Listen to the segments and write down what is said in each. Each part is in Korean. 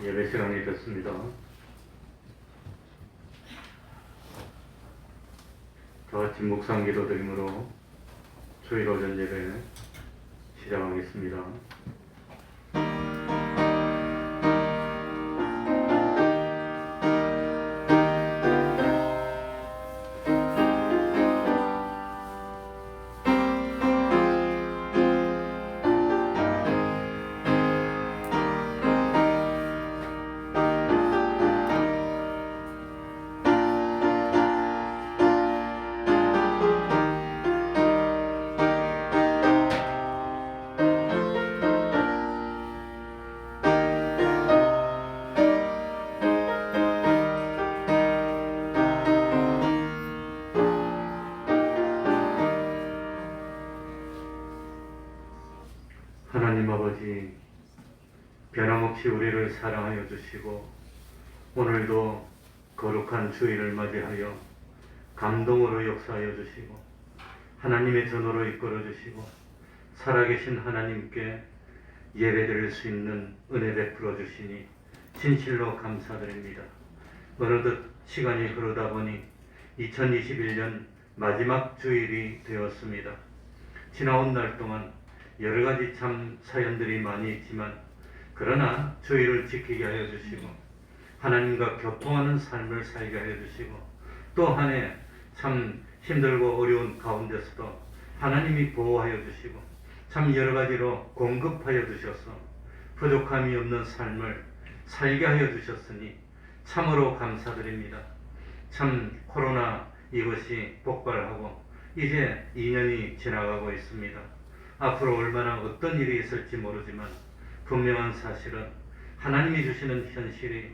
예배 시간이 됐습니다. 다 같이 묵상 기도 드림으로 주일 오전 예배 시작하겠습니다. 하나님 아버지, 변함없이 우리를 사랑하여 주시고 오늘도 거룩한 주일을 맞이하여 감동으로 역사하여 주시고 하나님의 전으로 이끌어 주시고 살아계신 하나님께 예배드릴 수 있는 은혜 베풀어 주시니 진실로 감사드립니다. 어느덧 시간이 흐르다 보니 2021년 마지막 주일이 되었습니다. 지나온 날 동안 여러 가지 참 사연들이 많이 있지만 그러나 주의를 지키게 하여 주시고 하나님과 교통하는 삶을 살게 하여 주시고 또 한 해 참 힘들고 어려운 가운데서도 하나님이 보호하여 주시고 참 여러 가지로 공급하여 주셔서 부족함이 없는 삶을 살게 하여 주셨으니 참으로 감사드립니다. 참 코로나 이것이 폭발하고 이제 2년이 지나가고 있습니다. 앞으로 얼마나 어떤 일이 있을지 모르지만 분명한 사실은 하나님이 주시는 현실이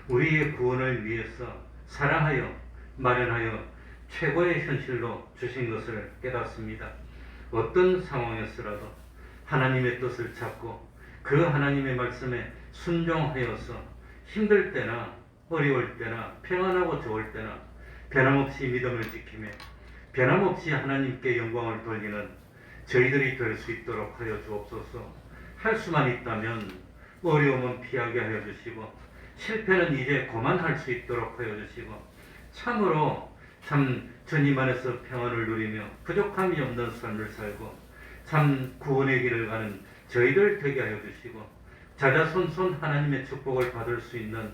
우리의 구원을 위해서 사랑하여 마련하여 최고의 현실로 주신 것을 깨닫습니다. 어떤 상황에서라도 하나님의 뜻을 찾고 그 하나님의 말씀에 순종하여서 힘들 때나 어려울 때나 평안하고 좋을 때나 변함없이 믿음을 지키며 변함없이 하나님께 영광을 돌리는 저희들이 될 수 있도록 하여 주옵소서. 할 수만 있다면 어려움은 피하게 하여 주시고 실패는 이제 그만할 수 있도록 하여 주시고 참으로 참 주님 안에서 평안을 누리며 부족함이 없는 삶을 살고 참 구원의 길을 가는 저희들 되게 하여 주시고 자자손손 하나님의 축복을 받을 수 있는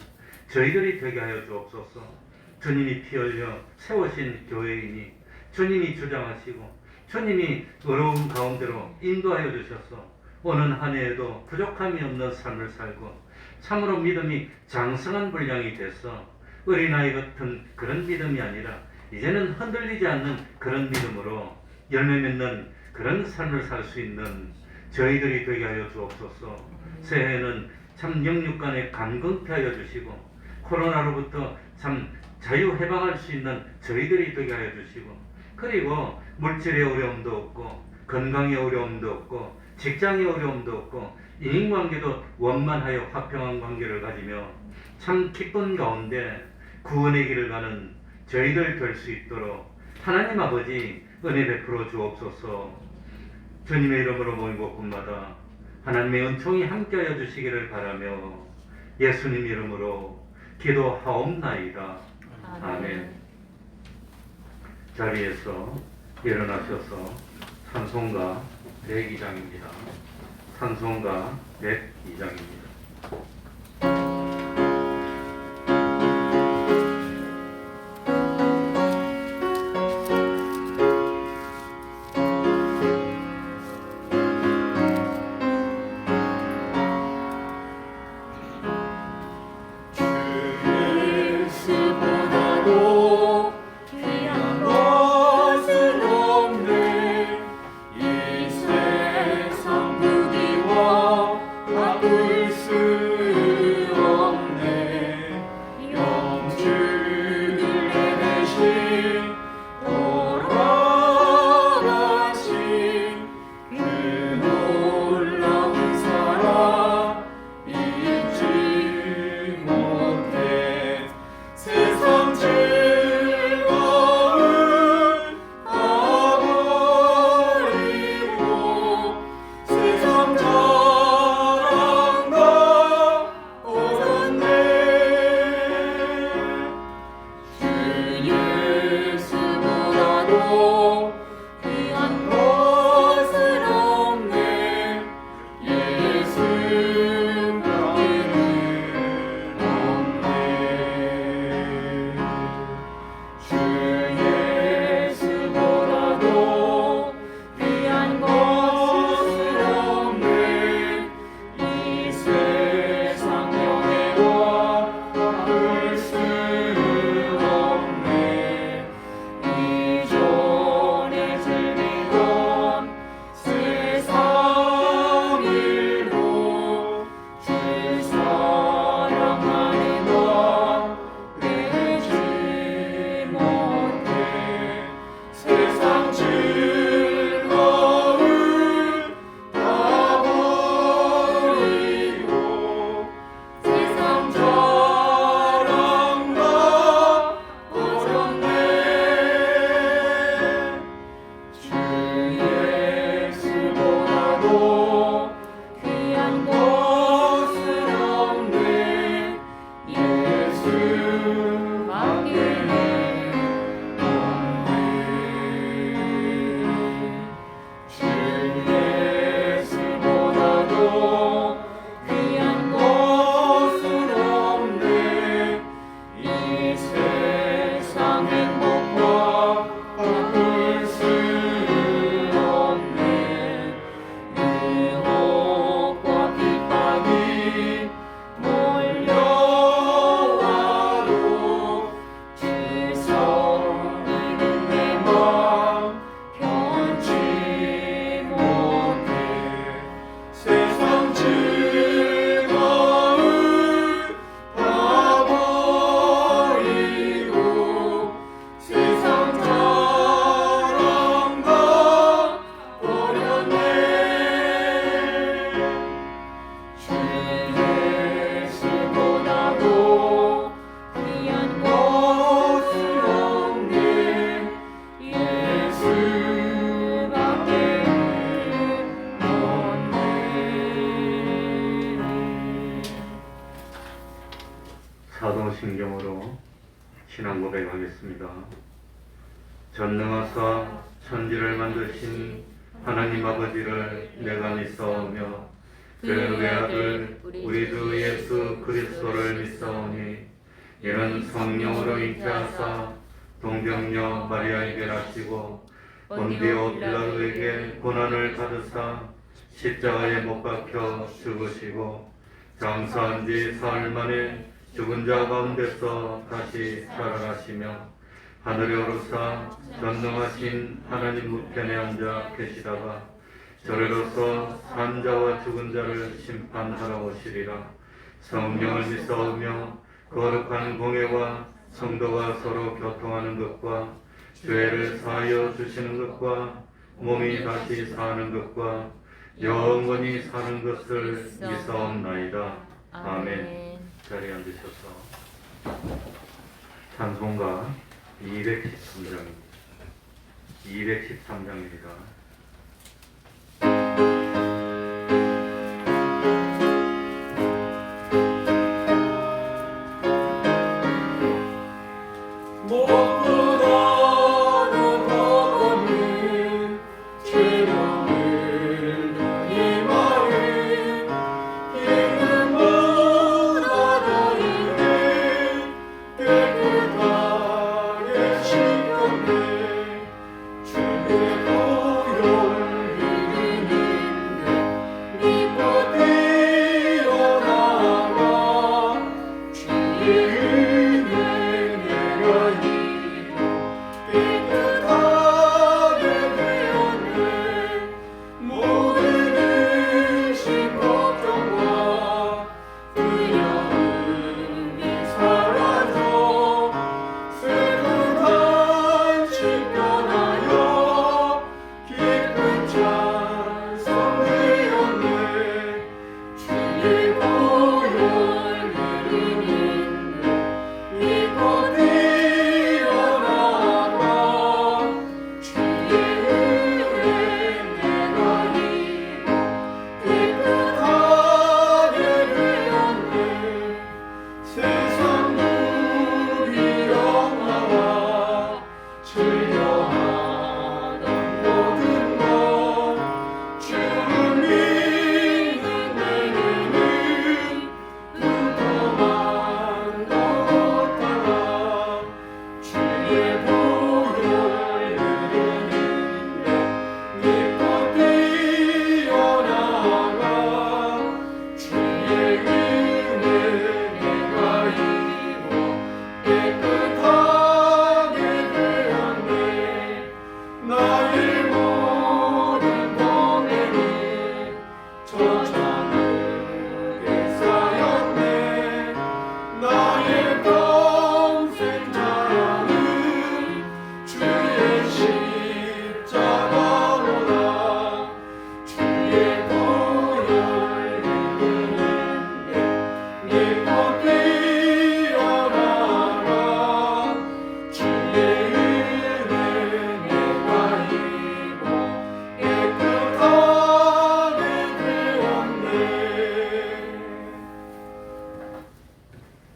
저희들이 되게 하여 주옵소서. 주님이 피 흘려 세우신 교회이니 주님이 주장하시고 주님이 어려운 가운데로 인도하여 주셔서 오는 한 해에도 부족함이 없는 삶을 살고 참으로 믿음이 장성한 분량이 돼서 어린아이 같은 그런 믿음이 아니라 이제는 흔들리지 않는 그런 믿음으로 열매 맺는 그런 삶을 살 수 있는 저희들이 되게 하여 주옵소서. 새해에는 참 영육간에 감금케 하여 주시고 코로나로부터 참 자유 해방할 수 있는 저희들이 되게 하여 주시고 그리고 물질의 어려움도 없고 건강의 어려움도 없고 직장의 어려움도 없고 인간관계도 원만하여 화평한 관계를 가지며 참 기쁜 가운데 구원의 길을 가는 저희들 될 수 있도록 하나님 아버지 은혜 베풀어 주옵소서. 주님의 이름으로 모인 곳곳마다 하나님의 은총이 함께하여 주시기를 바라며 예수님 이름으로 기도하옵나이다. 아멘. 자리에서 일어나셔서 찬송가 102장입니다. 찬송가 102장입니다. 세상 부귀와 바꿀 수 사도신경으로 신앙 고백하겠습니다. 전능하사 천지를 만드신 하나님 아버지를 내가 믿사오며 그의 아들 우리 주 예수 그리스도를 믿사오니 이는 성령으로 잉태하사 동정녀 마리아에게 나시고 본디오 빌라도에게 고난을 받으사 십자가에 못 박혀 죽으시고 장사한 지 사흘 만에 죽은 자 가운데서 다시 살아나시며 하늘에 오르사 전능하신 하나님 우편에 앉아 계시다가 저리로서 산 자와 죽은 자를 심판하러 오시리라. 성령을 믿사오며 거룩한 공예와 성도가 서로 교통하는 것과 죄를 사하여 주시는 것과 몸이 다시 사는 것과 영원히 사는 것을 믿사옵나이다. 아멘. 자리에 앉으셔서 찬송가 213장입니다.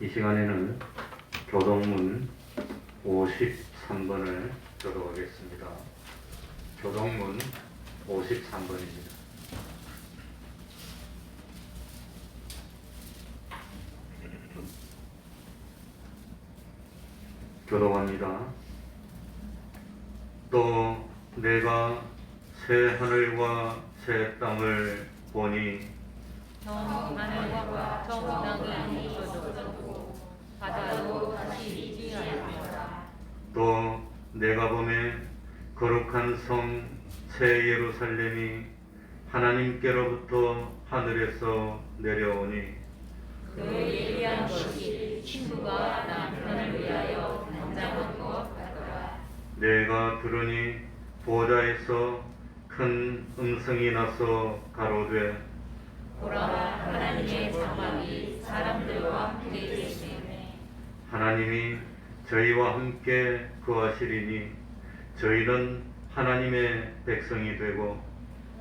이 시간에는 교동문 53번을 교독하겠습니다. 교동문 53번입니다. 교독합니다. 또 내가 새 하늘과 새 땅을 보니 하늘과 저 땅이 없어졌고 바다도 다시 있지 않았다. 또 내가 보매 거룩한 성 새 예루살렘이 하나님께로부터 하늘에서 내려오니 그 예리한 것이 친구가 남편을 위하여 단장한 것 같더라. 내가 들으니 보좌에서 큰 음성이 나서 가로되 보라, 하나님의 장막이 사람들과 함께 계시네. 하나님이 저희와 함께 거하시리니 저희는 하나님의 백성이 되고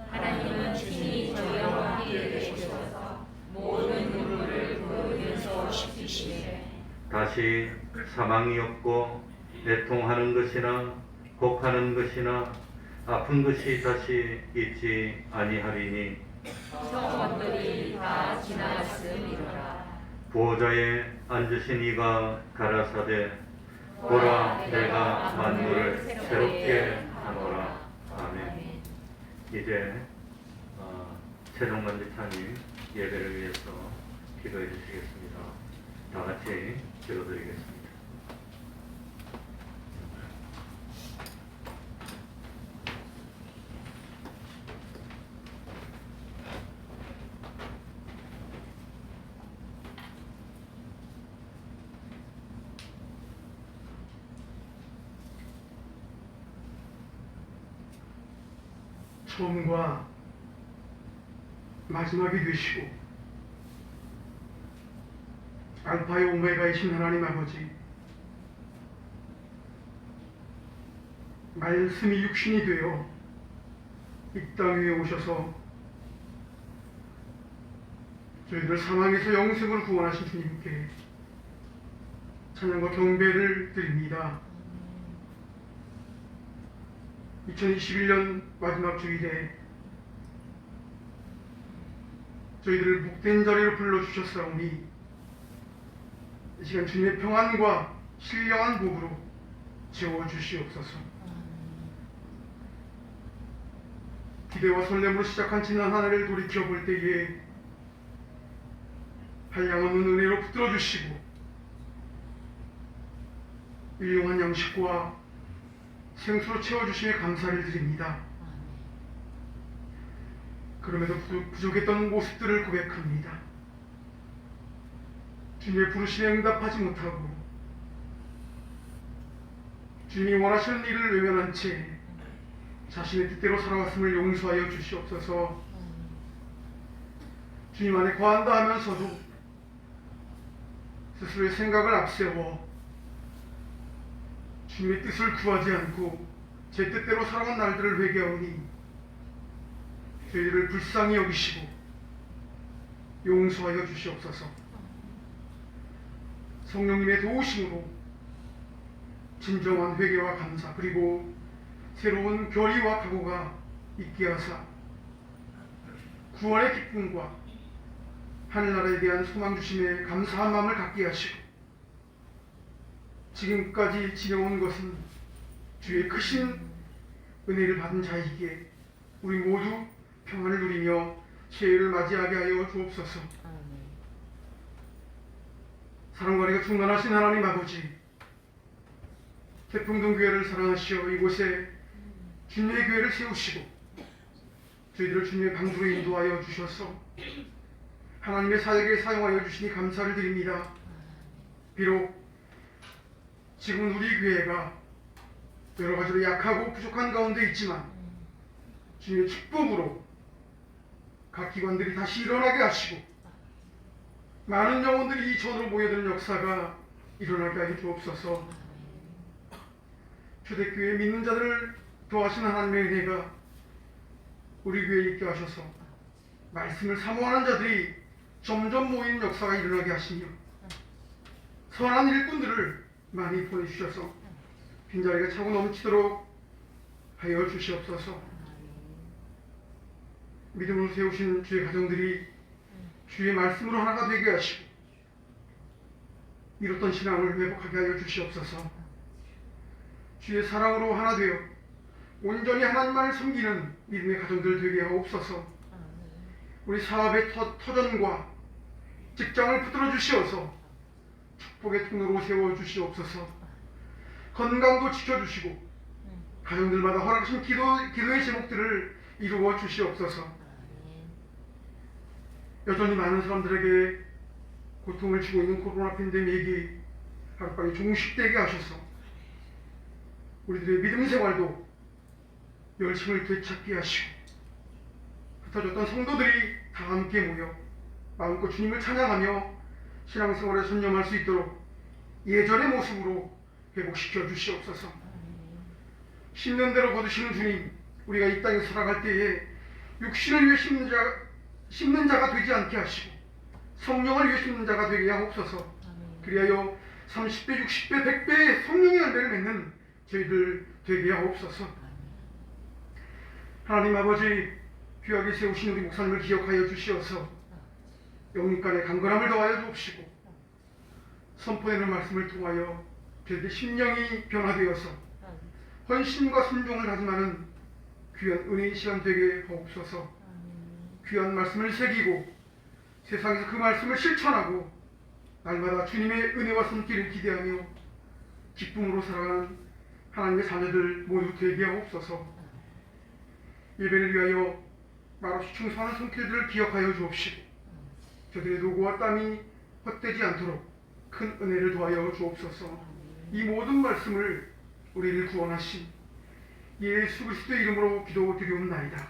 하나님은 친히 저희와 함께 계셔서 모든 눈물을 그 눈에서 씻기시네. 다시 사망이 없고 애통하는 것이나 곡하는 것이나 아픈 것이 다시 있지 아니하리니 성원들이 다 지나갔음이로라. 보호자에 앉으신 이가 가라사대 보라 내가 만물을 새롭게 하노라. 아멘. 이제 최종 만지차님 예배를 위해서 기도해 주시겠습니다. 다 같이 기도드리겠습니다. 처음과 마지막이 되시고 알파의 오메가이신 하나님 아버지, 말씀이 육신이 되어 이 땅 위에 오셔서 저희들 사망에서 영생을 구원하신 주님께 찬양과 경배를 드립니다. 2021년 마지막 주일에 저희들을 복된 자리로 불러주셨사오니 이 시간 주님의 평안과 신령한 복으로 채워주시옵소서. 기대와 설렘으로 시작한 지난 한 해를 돌이켜볼 때에 한량없는 은혜로 붙들어주시고 일용한 양식과 생수로 채워주심에 감사를 드립니다. 그럼에도 부족했던 모습들을 고백합니다. 주님의 부르심에 응답하지 못하고 주님이 원하시는 일을 외면한 채 자신의 뜻대로 살아왔음을 용서하여 주시옵소서. 주님 안에 거한다 하면서도 스스로의 생각을 앞세워 주님의 뜻을 구하지 않고 제 뜻대로 살아온 날들을 회개하오니 저희들을 불쌍히 여기시고 용서하여 주시옵소서. 성령님의 도우심으로 진정한 회개와 감사 그리고 새로운 결의와 각오가 있게 하사 구원의 기쁨과 하늘나라에 대한 소망 주심에 감사한 마음을 갖게 하시고 지금까지 지내온 것은 주의 크신 은혜를 받은 자이기에 우리 모두 평안을 누리며 새해를 맞이하게 하여 주옵소서. 사랑과 은혜가 충만하신 하나님 아버지, 태풍동교회를 사랑하시어 이곳에 주님의 교회를 세우시고 저희들을 주님의 방주로 인도하여 주셔서 하나님의 사역에 사용하여 주시니 감사를 드립니다. 비록 지금은 우리 교회가 여러 가지로 약하고 부족한 가운데 있지만 주님의 축복으로 각 기관들이 다시 일어나게 하시고 많은 영혼들이 이 전으로 모여드는 역사가 일어나게 하여 주옵소서. 초대교회 믿는 자들을 도와신 하나님의 은혜가 우리 교회에 있게 하셔서 말씀을 사모하는 자들이 점점 모이는 역사가 일어나게 하시며 선한 일꾼들을 많이 보내주셔서 빈자리가 차고 넘치도록 하여 주시옵소서. 믿음으로 세우신 주의 가정들이 주의 말씀으로 하나가 되게 하시고 잃었던 신앙을 회복하게 하여 주시옵소서. 주의 사랑으로 하나 되어 온전히 하나님만을 섬기는 믿음의 가정들 되게 하옵소서. 우리 사업의 터전과 직장을 붙들어 주시어서 축복의 통로로 세워주시옵소서. 건강도 지켜주시고 가정들마다 허락하신 기도의 제목들을 이루어 주시옵소서. 여전히 많은 사람들에게 고통을 주고 있는 코로나 팬데믹이 하루빨리 종식되게 하셔서 우리들의 믿음 생활도 열심을 되찾게 하시고 흩어졌던 성도들이 다 함께 모여 마음껏 주님을 찬양하며 신앙생활에 전념할 수 있도록 예전의 모습으로 회복시켜 주시옵소서. 심는 대로 거두시는 주님, 우리가 이 땅에 살아갈 때에 육신을 위해 심는 자가 되지 않게 하시고 성령을 위해 심는 자가 되게 하옵소서. 그리하여 30배, 60배, 100배의 성령의 열매를 맺는 저희들 되게 하옵소서. 하나님 아버지, 귀하게 세우신 우리 목사님을 기억하여 주시어서 영육간의 강건함을 더하여 주옵시고 선포되는 말씀을 통하여 저희들 심령이 변화되어서 헌신과 순종을 다짐하는 귀한 은혜의 시간 되게 하옵소서. 귀한 말씀을 새기고 세상에서 그 말씀을 실천하고 날마다 주님의 은혜와 손길을 기대하며 기쁨으로 살아가는 하나님의 자녀들 모두 되게 하옵소서. 예배를 위하여 말없이 충성하는 손길들을 기억하여 주옵시고 저들의 노고와 땀이 헛되지 않도록 큰 은혜를 더하여 주옵소서. 이 모든 말씀을 우리를 구원하신 예수 그리스도의 이름으로 기도드리옵나이다.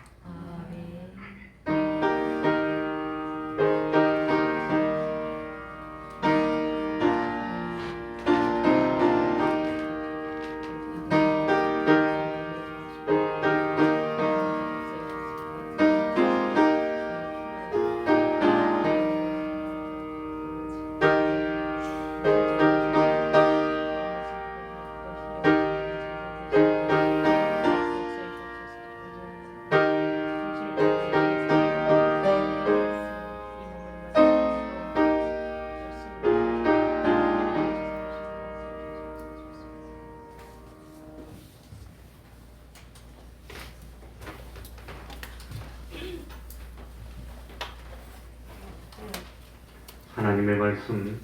하나님의 말씀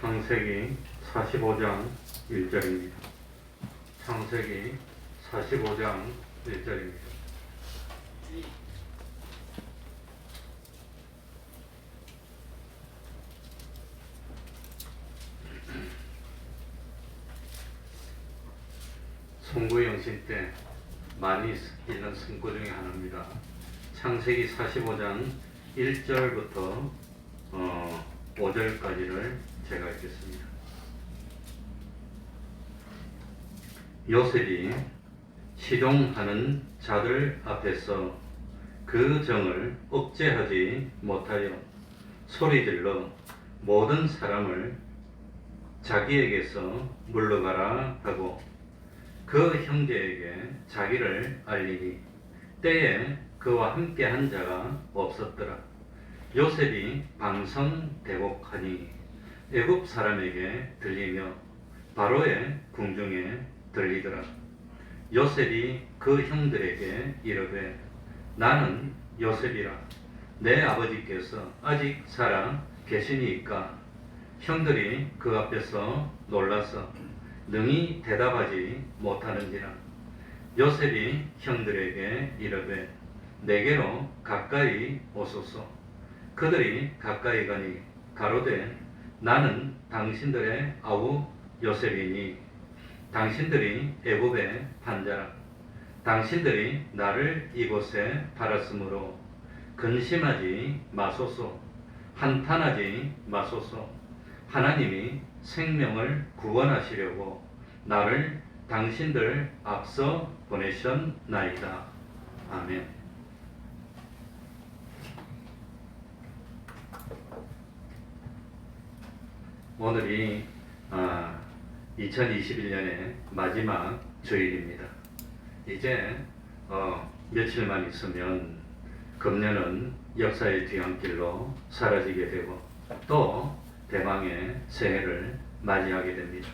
창세기 45장 1절입니다. 창세기 45장 1절입니다. 송구영신 때 많이 읽는 성구 중에 하나입니다. 창세기 45장 1절부터 5절까지를 제가 읽겠습니다. 요셉이 시종하는 자들 앞에서 그 정을 억제하지 못하여 소리질러 모든 사람을 자기에게서 물러가라 하고 그 형제에게 자기를 알리니 때에 그와 함께 한 자가 없었더라. 요셉이 방성대곡하니 애굽 사람에게 들리며 바로의 궁중에 들리더라. 요셉이 그 형들에게 이르되 나는 요셉이라. 내 아버지께서 아직 살아 계시니까. 형들이 그 앞에서 놀라서 능히 대답하지 못하는지라. 요셉이 형들에게 이르되 내게로 가까이 오소서. 그들이 가까이 가니 가로되 나는 당신들의 아우 요셉이니 당신들이 애굽의 판자라. 당신들이 나를 이곳에 팔았으므로 근심하지 마소서. 한탄하지 마소서. 하나님이 생명을 구원하시려고 나를 당신들 앞서 보내셨나이다. 아멘. 오늘이 2021년의 마지막 주일입니다. 이제 며칠만 있으면 금년은 역사의 뒤안길로 사라지게 되고 또 대망의 새해를 맞이하게 됩니다.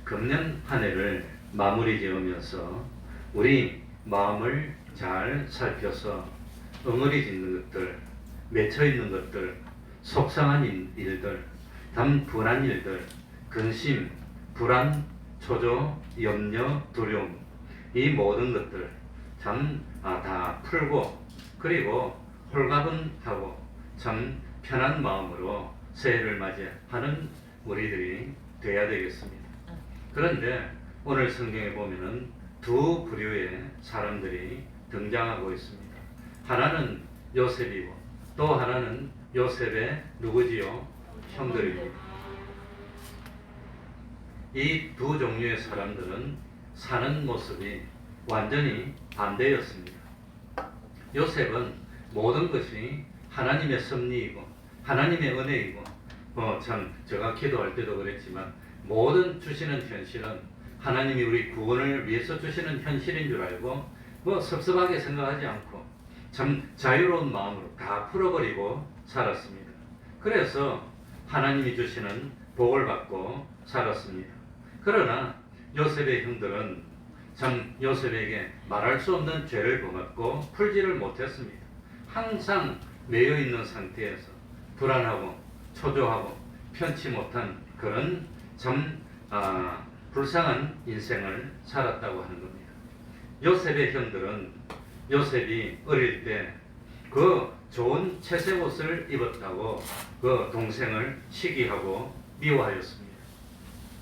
금년 한 해를 마무리 지으면서 우리 마음을 잘 살펴서 엉어리 짓는 것들, 맺혀 있는 것들, 속상한 일들, 불안 일들, 근심, 불안, 초조, 염려, 두려움, 이 모든 것들 참 다 풀고 그리고 홀가분하고 참 편한 마음으로 새해를 맞이하는 우리들이 되어야 되겠습니다. 그런데 오늘 성경에 보면은 두 부류의 사람들이 등장하고 있습니다. 하나는 요셉이고 또 하나는 요셉의 누구지요? 형들입니다. 이 두 종류의 사람들은 사는 모습이 완전히 반대였습니다. 요셉은 모든 것이 하나님의 섭리이고 하나님의 은혜이고 참 제가 기도할 때도 그랬지만 모든 주시는 현실은 하나님이 우리 구원을 위해서 주시는 현실인 줄 알고 섭섭하게 생각하지 않고 참 자유로운 마음으로 다 풀어버리고 살았습니다. 그래서 하나님이 주시는 복을 받고 살았습니다. 그러나 요셉의 형들은 참 요셉에게 말할 수 없는 죄를 범했고 풀지를 못했습니다. 항상 매여 있는 상태에서 불안하고 초조하고 편치 못한 그런 참 불쌍한 인생을 살았다고 하는 겁니다. 요셉의 형들은 요셉이 어릴 때 그 좋은 채색 옷을 입었다고 그 동생을 시기하고 미워하였습니다.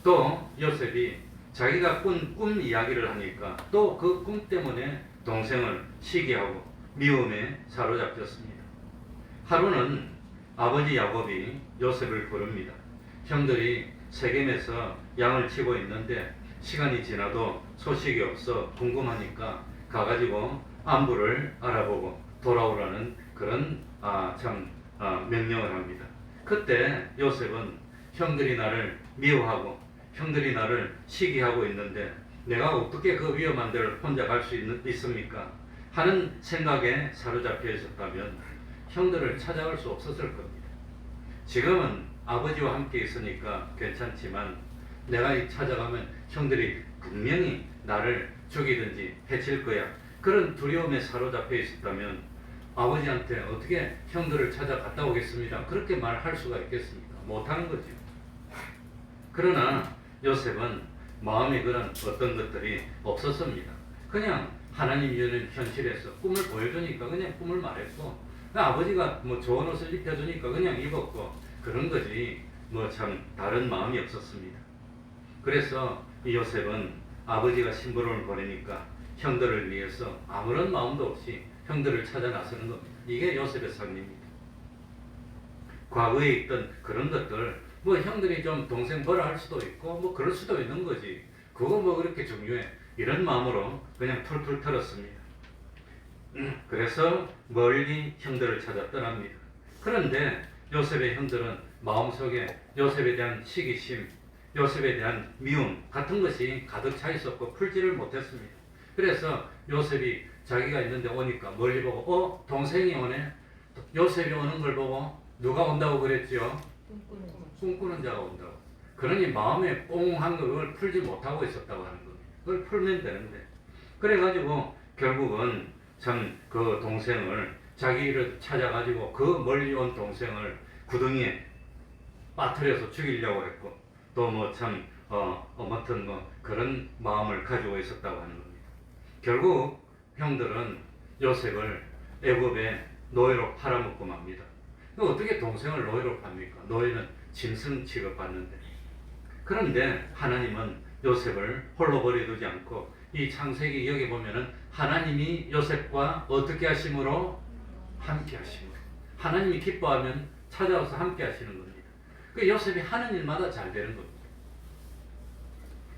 또 요셉이 자기가 꾼 꿈 이야기를 하니까 또 그 꿈 때문에 동생을 시기하고 미움에 사로잡혔습니다. 하루는 아버지 야곱이 요셉을 부릅니다. 형들이 세겜에서 양을 치고 있는데 시간이 지나도 소식이 없어 궁금하니까 가가지고 안부를 알아보고 돌아오라는 그런 명령을 합니다. 그때 요셉은 형들이 나를 미워하고 형들이 나를 시기하고 있는데 내가 어떻게 그 위험한 데를 혼자 갈 수 있습니까? 하는 생각에 사로잡혀 있었다면 형들을 찾아갈 수 없었을 겁니다. 지금은 아버지와 함께 있으니까 괜찮지만 내가 찾아가면 형들이 분명히 나를 죽이든지 해칠 거야. 그런 두려움에 사로잡혀 있었다면 아버지한테 어떻게 형들을 찾아갔다 오겠습니다. 그렇게 말할 수가 있겠습니까? 못하는 거죠. 그러나 요셉은 마음에 그런 어떤 것들이 없었습니다. 그냥 하나님 주는 현실에서 꿈을 보여주니까 그냥 꿈을 말했고 아버지가 좋은 옷을 입혀주니까 그냥 입었고 그런 거지 참 다른 마음이 없었습니다. 그래서 이 요셉은 아버지가 심부름을 보내니까 형들을 위해서 아무런 마음도 없이 형들을 찾아 나서는 겁니다. 이게 요셉의 삶입니다. 과거에 있던 그런 것들 형들이 좀 동생 뭐라 할 수도 있고 그럴 수도 있는 거지. 그거 그렇게 중요해. 이런 마음으로 그냥 툴툴 털었습니다. 그래서 멀리 형들을 찾아 떠납니다. 그런데 요셉의 형들은 마음속에 요셉에 대한 시기심, 요셉에 대한 미움 같은 것이 가득 차 있었고 풀지를 못했습니다. 그래서 요셉이 자기가 있는데 오니까 멀리 보고 동생이 오네. 요셉이 오는 걸 보고 누가 온다고 그랬지요? 꿈꾸는 자가 온다고. 그러니 마음에 뽕한 걸 풀지 못하고 있었다고 하는 겁니다. 그걸 풀면 되는데. 그래가지고 결국은 참 그 동생을 자기를 찾아가지고 그 멀리 온 동생을 구덩이에 빠뜨려서 죽이려고 했고 또 아무튼 그런 마음을 가지고 있었다고 하는 겁니다. 결국 형들은 요셉을 애굽의 노예로 팔아먹고 맙니다. 어떻게 동생을 노예로 팝니까? 노예는 짐승 취급받는데. 그런데 하나님은 요셉을 홀로 버려두지 않고 이 창세기 여기 보면은 하나님이 요셉과 어떻게 하심으로? 함께 하심으로. 하나님이 기뻐하면 찾아와서 함께 하시는 겁니다. 그 요셉이 하는 일마다 잘 되는 겁니다.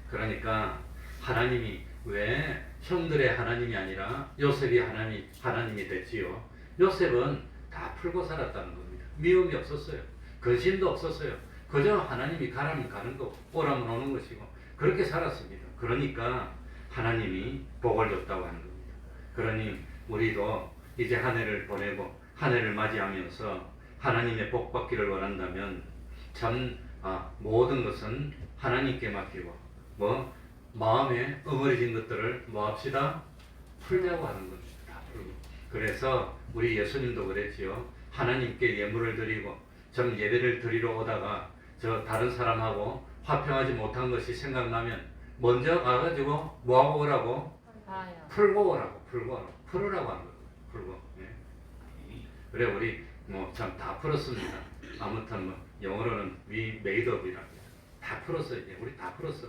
그러니까 하나님이 왜 형들의 하나님이 아니라 요셉이 하나님이 됐지요? 요셉은 다 풀고 살았다는 겁니다. 미움이 없었어요. 근심도 없었어요. 그저 하나님이 가라면 가는 거고 오라면 오는 것이고 그렇게 살았습니다. 그러니까 하나님이 복을 줬다고 하는 겁니다. 그러니 우리도 이제 한 해를 보내고 한 해를 맞이하면서 하나님의 복 받기를 원한다면 참 모든 것은 하나님께 맡기고 마음에 어머니진 것들을 합시다? 풀자고 하는 겁니다. 다 풀고. 그래서 우리 예수님도 그랬지요. 하나님께 예물을 드리고 좀 예배를 드리러 오다가 저 다른 사람하고 화평하지 못한 것이 생각나면 먼저 가가지고 뭐하고 오라고? 풀고 오라고. 풀으라고 하는 거예요. 풀고. 예. 그래 우리 참 다 풀었습니다. 아무튼 영어로는 we made up이랍니다. 다 풀었어 이제. 우리 다 풀었어.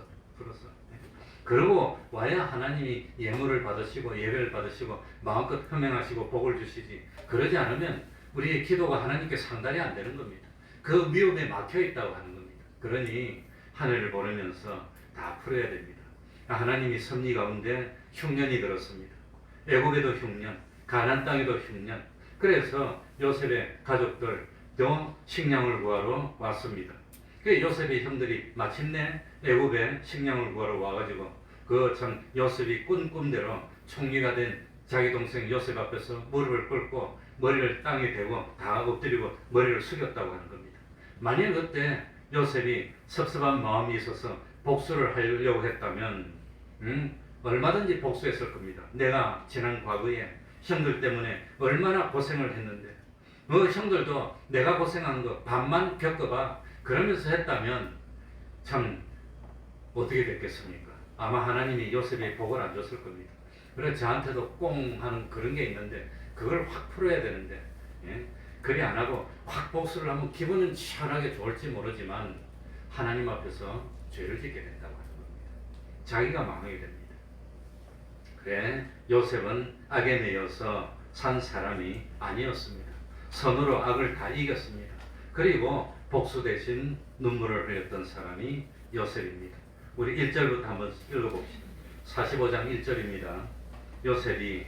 그리고 와야 하나님이 예물을 받으시고 예배를 받으시고 마음껏 흠행하시고 복을 주시지. 그러지 않으면 우리의 기도가 하나님께 상달이 안 되는 겁니다. 그 미움에 막혀 있다고 하는 겁니다. 그러니 한 해를 보내면서 다 풀어야 됩니다. 하나님이 섭리 가운데 흉년이 들었습니다. 애굽에도 흉년, 가나안 땅에도 흉년. 그래서 요셉의 가족들 또 식량을 구하러 왔습니다. 그 요셉의 형들이 마침내 애굽에 식량을 구하러 와가지고 그 참 요셉이 꿈대로 총리가 된 자기 동생 요셉 앞에서 무릎을 꿇고 머리를 땅에 대고 다 엎드리고 머리를 숙였다고 하는 겁니다. 만약 그때 요셉이 섭섭한 마음이 있어서 복수를 하려고 했다면 얼마든지 복수했을 겁니다. 내가 지난 과거에 형들 때문에 얼마나 고생을 했는데 형들도 내가 고생한 거 반만 겪어봐 그러면서 했다면 참 어떻게 됐겠습니까? 아마 하나님이 요셉의 복을 안 줬을 겁니다. 그래서 저한테도 꽁 하는 그런 게 있는데 그걸 확 풀어야 되는데 그리 안 하고 확 복수를 하면 기분은 시원하게 좋을지 모르지만 하나님 앞에서 죄를 짓게 된다고 하는 겁니다. 자기가 망하게 됩니다. 그래 요셉은 악에 매여서 산 사람이 아니었습니다. 선으로 악을 다 이겼습니다. 그리고 복수 대신 눈물을 흘렸던 사람이 요셉입니다. 우리 1절부터 한번 읽어봅시다. 45장 1절입니다. 요셉이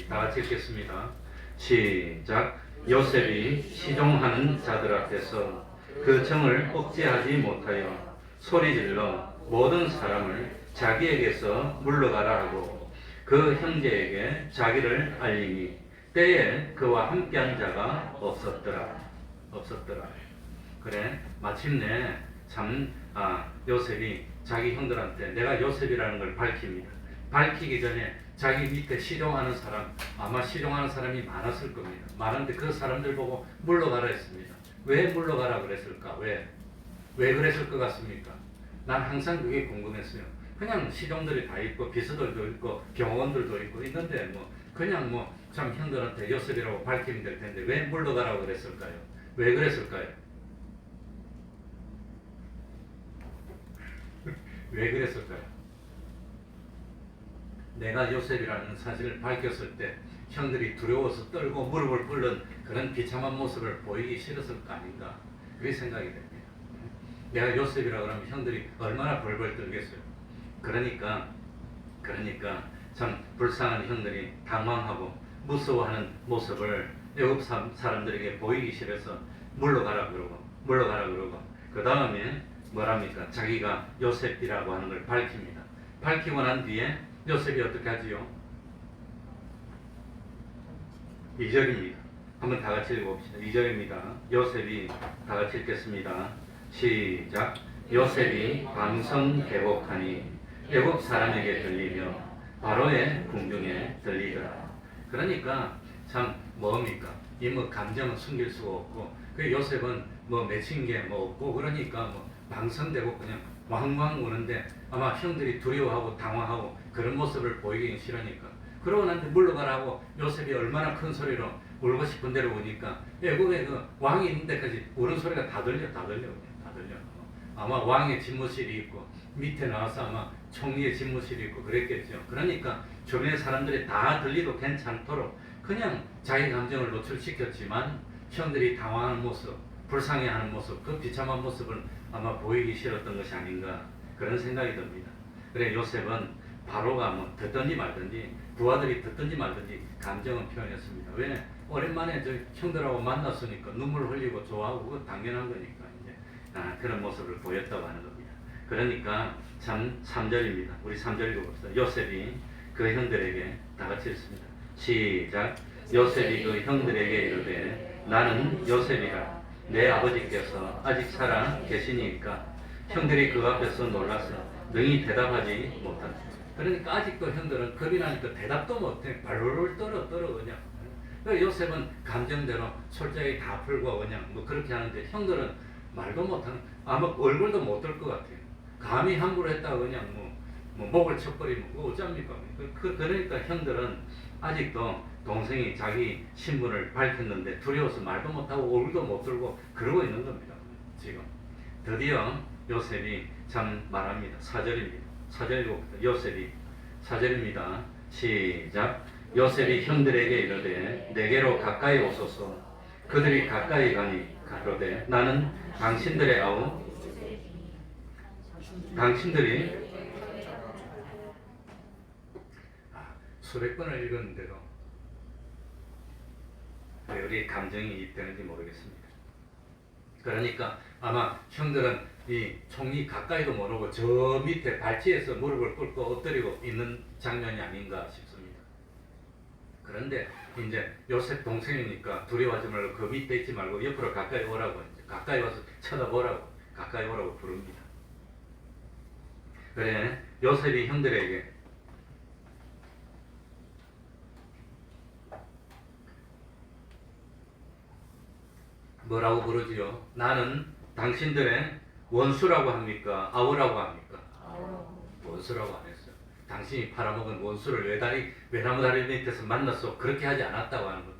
다 같이 읽겠습니다. 시작. 요셉이 시종하는 자들 앞에서 그 정을 억제하지 못하여 소리질러 모든 사람을 자기에게서 물러가라 하고 그 형제에게 자기를 알리니 때에 그와 함께한 자가 없었더라. 그래 마침내 참 요셉이 자기 형들한테 내가 요셉이라는 걸 밝힙니다. 밝히기 전에 자기 밑에 시종하는 사람 아마 시종하는 사람이 많았을 겁니다. 많은데 그 사람들 보고 물러가라 했습니다. 왜 물러가라 그랬을까? 왜 그랬을 것 같습니까? 난 항상 그게 궁금했어요. 그냥 시종들이 다 있고 비서들도 있고 경호원들도 있고 있는데 그냥 참 형들한테 요셉이라고 밝히면 될 텐데 왜 물러가라고 그랬을까요? 왜 그랬을까요? 왜 그랬을까요? 내가 요셉이라는 사실을 밝혔을 때 형들이 두려워서 떨고 무릎을 꿇는 그런 비참한 모습을 보이기 싫었을 거 아닌가 그게 생각이 됩니다. 내가 요셉이라고 하면 형들이 얼마나 벌벌 떨겠어요. 그러니까 참 불쌍한 형들이 당황하고 무서워하는 모습을 애굽 사람들에게 보이기 싫어서 물러가라 그러고 그 다음에 뭐랍니까? 자기가 요셉이라고 하는 걸 밝힙니다. 밝히고 난 뒤에 요셉이 어떻게 하지요? 2절입니다. 한번 다 같이 읽어봅시다. 2절입니다. 요셉이 다 같이 읽겠습니다. 시작. 요셉이 밤섬 계곡하니 애굽 사람에게 들리며 바로의 궁중에 들리더라. 그러니까 참 뭡니까? 이 감정은 숨길 수가 없고 그 요셉은 맺힌 게 없고 그러니까 방성되고 그냥 왕왕 우는데 아마 형들이 두려워하고 당황하고 그런 모습을 보이기 싫으니까 그러고 난 뒤 물러가라고 요셉이 얼마나 큰 소리로 울고 싶은 대로 우니까 애굽에 그 왕이 있는 데까지 우는 소리가 다 들려. 아마 왕의 집무실이 있고 밑에 나와서 아마 총리의 집무실이 있고 그랬겠죠. 그러니까 주변의 사람들이 다 들리도 괜찮도록 그냥 자기 감정을 노출시켰지만 형들이 당황하는 모습, 불쌍해하는 모습, 그 비참한 모습을 아마 보이기 싫었던 것이 아닌가 그런 생각이 듭니다. 그래 요셉은 바로가 듣든지 말든지 부하들이 듣든지 말든지 감정은 표현했습니다. 왜? 오랜만에 저 형들하고 만났으니까 눈물 흘리고 좋아하고 그거 당연한 거니까 이제 그런 모습을 보였다고 하는 겁니다. 그러니까 참 3절입니다. 우리 3절 읽어봅시다. 요셉이 그 형들에게 다 같이 읽습니다. 시작. 요셉이 그 형들에게 이르되 나는 요셉이라 내 아버지께서 아직 살아 계시니까 형들이 그 앞에서 놀라서 능히 대답하지 못한다. 그러니까 아직도 형들은 겁이 나니까 대답도 못해. 발로를 떨어 그냥. 요셉은 감정대로 솔직히 다 풀고 그냥 그렇게 하는데 형들은 말도 못하는 아마 얼굴도 못 들 것 같아요. 감히 함부로 했다가 그냥 목을 쳐버리면 그거 어쩝니까? 그러니까 형들은 아직도 동생이 자기 신분을 밝혔는데 두려워서 말도 못하고 얼굴도 못 들고 그러고 있는 겁니다. 지금 드디어 요셉이 참 말합니다. 4절입니다. 4절이고 요셉이 4절입니다. 시작. 요셉이 형들에게 이르되 내게로 가까이 오소서. 그들이 가까이 가니 가로되 나는 당신들의 아우 당신들이 수백 번을 읽었는데도 왜 우리 감정이 입되는지 모르겠습니다. 그러니까 아마 형들은 이 총리 가까이도 모르고 저 밑에 발치에서 무릎을 꿇고 엎드리고 있는 장면이 아닌가 싶습니다. 그런데 이제 요셉 동생이니까 두려워하지 말고 그 밑에 있지 말고 옆으로 가까이 오라고, 이제 가까이 와서 쳐다보라고, 가까이 오라고 부릅니다. 그래 요셉이 형들에게 뭐라고 부르지요? 나는 당신들의 원수라고 합니까? 아우라고 합니까? 원수라고 안 했어요. 당신이 팔아먹은 원수를 외나무 다리 밑에서 만났어. 그렇게 하지 않았다고 하는 겁니다.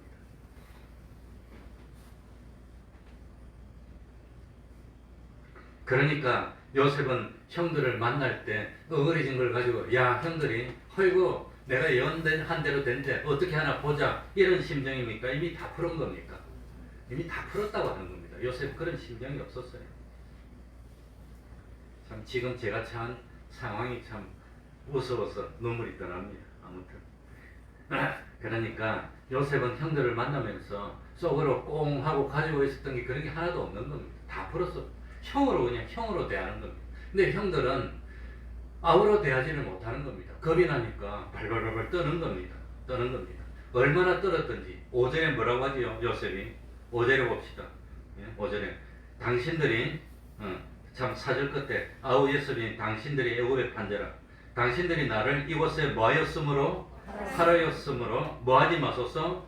그러니까 요셉은 형들을 만날 때 어그러진 걸 가지고 야 형들이 허이고 내가 예언한 대로 된대 어떻게 하나 보자 이런 심정입니까? 이미 다 풀은 겁니까? 이미 다 풀었다고 하는 겁니다. 요셉 그런 심정이 없었어요. 참 지금 제가 처한 상황이 참 무서워서 눈물이 떠납니다. 아무튼 그러니까 요셉은 형들을 만나면서 속으로 꽁 하고 가지고 있었던 게 그런 게 하나도 없는 겁니다. 다 풀었어. 형으로 그냥 형으로 대하는 겁니다. 근데 형들은 아우로 대하지는 못하는 겁니다. 겁이 나니까 발발발발 떠는 겁니다. 떠는 겁니다. 얼마나 떨었던지 5절에 뭐라고 하지요? 요셉이 5절에 봅시다. 5절에 당신들이 참 4절 끝에 아우 요셉이 당신들이 애굽에 판자라 당신들이 나를 이곳에 뭐하였으므로 팔아였으므로 뭐하지 마소서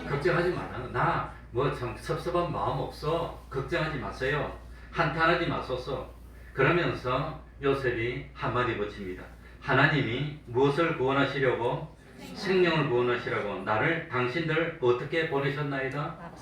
걱정하지 마라. 나 뭐 참 섭섭한 마음 없어. 걱정하지 마세요. 한탄하지 마소서. 그러면서 요셉이 한마디 붙입니다. 하나님이 무엇을 구원하시려고 생명을 구원하시라고 나를 당신들 어떻게 보내셨나이다?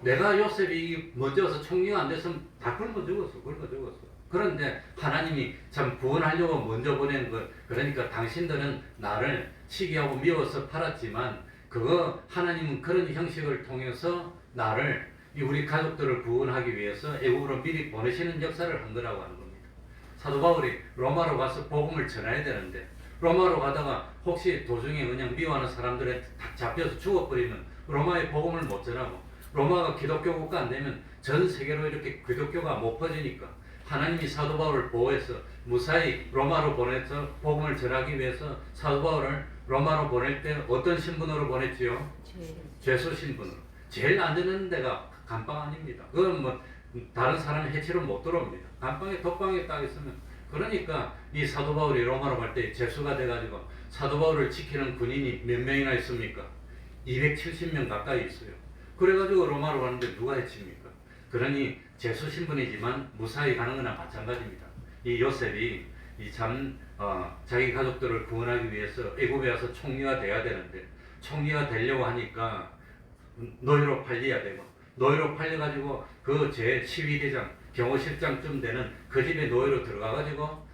내가 요셉이 먼저 와서 총리가 안 됐으면 다 굶어 죽었어. 굶어 죽었어. 그런데 하나님이 참 구원하려고 먼저 보낸 것. 그러니까 당신들은 나를 시기하고 미워서 팔았지만 그거 하나님은 그런 형식을 통해서 나를 우리 가족들을 구원하기 위해서 애국으로 미리 보내시는 역사를 한 거라고 하는 겁니다. 사도 바울이 로마로 가서 복음을 전해야 되는데 로마로 가다가 혹시 도중에 그냥 미워하는 사람들에 잡혀서 죽어버리면 로마의 복음을 못 전하고 로마가 기독교 국가 안 되면 전 세계로 이렇게 기독교가 못 퍼지니까 하나님이 사도 바울을 보호해서 무사히 로마로 보내서 복음을 전하기 위해서 사도 바울을 로마로 보낼 때 어떤 신분으로 보냈지요? 죄수 신분으로. 제일 안 되는 데가 감방 아닙니다. 그건 뭐 다른 사람이 해치로 못 들어옵니다. 감방에 독방에 딱 있으면. 그러니까 이 사도 바울이 로마로 갈 때 죄수가 돼가지고 사도 바울을 지키는 군인이 몇 명이나 있습니까? 270명 가까이 있어요. 그래가지고 로마로 가는데 누가 해칩니까? 그러니 죄수 신분이지만 무사히 가는 거나 마찬가지입니다. 이 요셉이 자기 가족들을 구원하기 위해서 애굽에 와서 총리가 돼야 되는데 총리가 되려고 하니까 노예로 팔려야 되고 노예로 팔려가지고 그 제 12대장 경호실장쯤 되는 그 집에 노예로 들어가가지고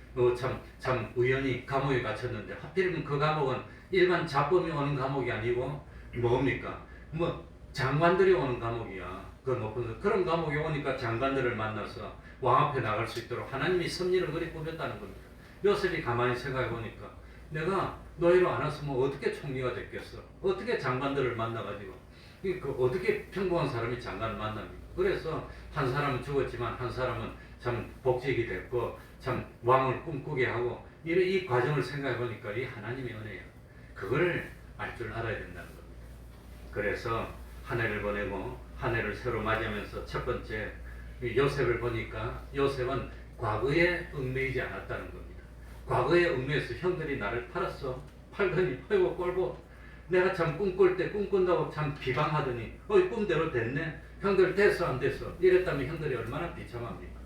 참 우연히 감옥에 갇혔는데 하필이면 그 감옥은 일반 잡범이 오는 감옥이 아니고 뭡니까? 뭐 장관들이 오는 감옥이야. 그 높은 그런 감옥에 오니까 장관들을 만나서 왕 앞에 나갈 수 있도록 하나님이 섭리를 그리 꾸몄다는 겁니다. 요셉이 가만히 생각해 보니까 내가 노예로 안 왔으면 어떻게 총리가 됐겠어? 어떻게 장관들을 만나가지고 어떻게 평범한 사람이 장관을 만납니까? 그래서 한 사람은 죽었지만 한 사람은 참 복직이 됐고 참 왕을 꿈꾸게 하고 이 과정을 생각해 보니까 이 하나님의 은혜예요. 그걸 알 줄 알아야 된다는 겁니다. 그래서 한 해를 보내고 한 해를 새로 맞이하면서 첫 번째 요셉을 보니까 요셉은 과거에 얽매이지 않았다는 겁니다. 과거에 얽매여서 형들이 나를 팔았어. 팔더니 팔고 꼴고 내가 참 꿈꿀 때 꿈꾼다고 참 비방하더니 꿈대로 됐네. 형들 됐어 안 됐어 이랬다면 형들이 얼마나 비참합니까?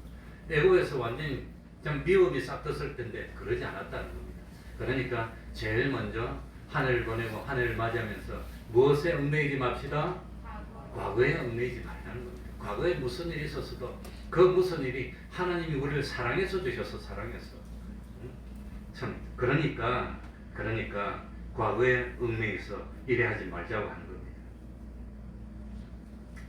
애국에서 완전히 참 미움이 싹 떴을 텐데 그러지 않았다는 겁니다. 그러니까 제일 먼저 한 해를 보내고 한 해를 맞이하면서 무엇에 얽매이지 맙시다? 과거에 얽매이지 말라는 겁니다. 과거에 무슨 일이 있었어도 그 무슨 일이 하나님이 우리를 사랑해서 주셔서 사랑했어. 참 그러니까 과거에 얽매여서 이래 하지 말자고 하는 겁니다.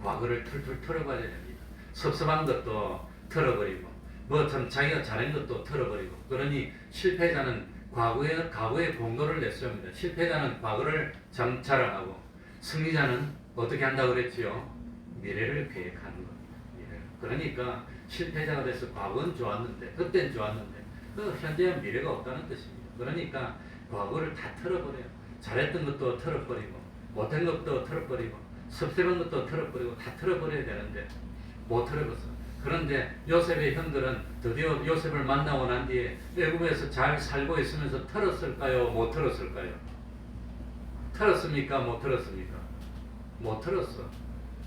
과거를 툴툴 털어봐야 됩니다. 섭섭한 것도 털어버리고 뭐 참 자기가 잘한 것도 털어버리고 그러니 실패자는 과거에 공로를 냈어야 합니다. 실패자는 과거를 자랑하고 승리자는 어떻게 한다고 그랬지요? 미래를 계획하는 것. 미래를. 그러니까 실패자가 돼서 과거는 좋았는데, 그때는 좋았는데, 그 현재와 미래가 없다는 뜻입니다. 그러니까 과거를 다 털어버려요. 잘했던 것도 털어버리고, 못한 것도 털어버리고, 섭섭한 것도 털어버리고, 다 털어버려야 되는데 못 털어버렸어. 그런데 요셉의 형들은 드디어 요셉을 만나고 난 뒤에 애굽에서 잘 살고 있으면서 털었을까요? 못 털었을까요? 털었습니까? 못 털었습니까? 못 털었어.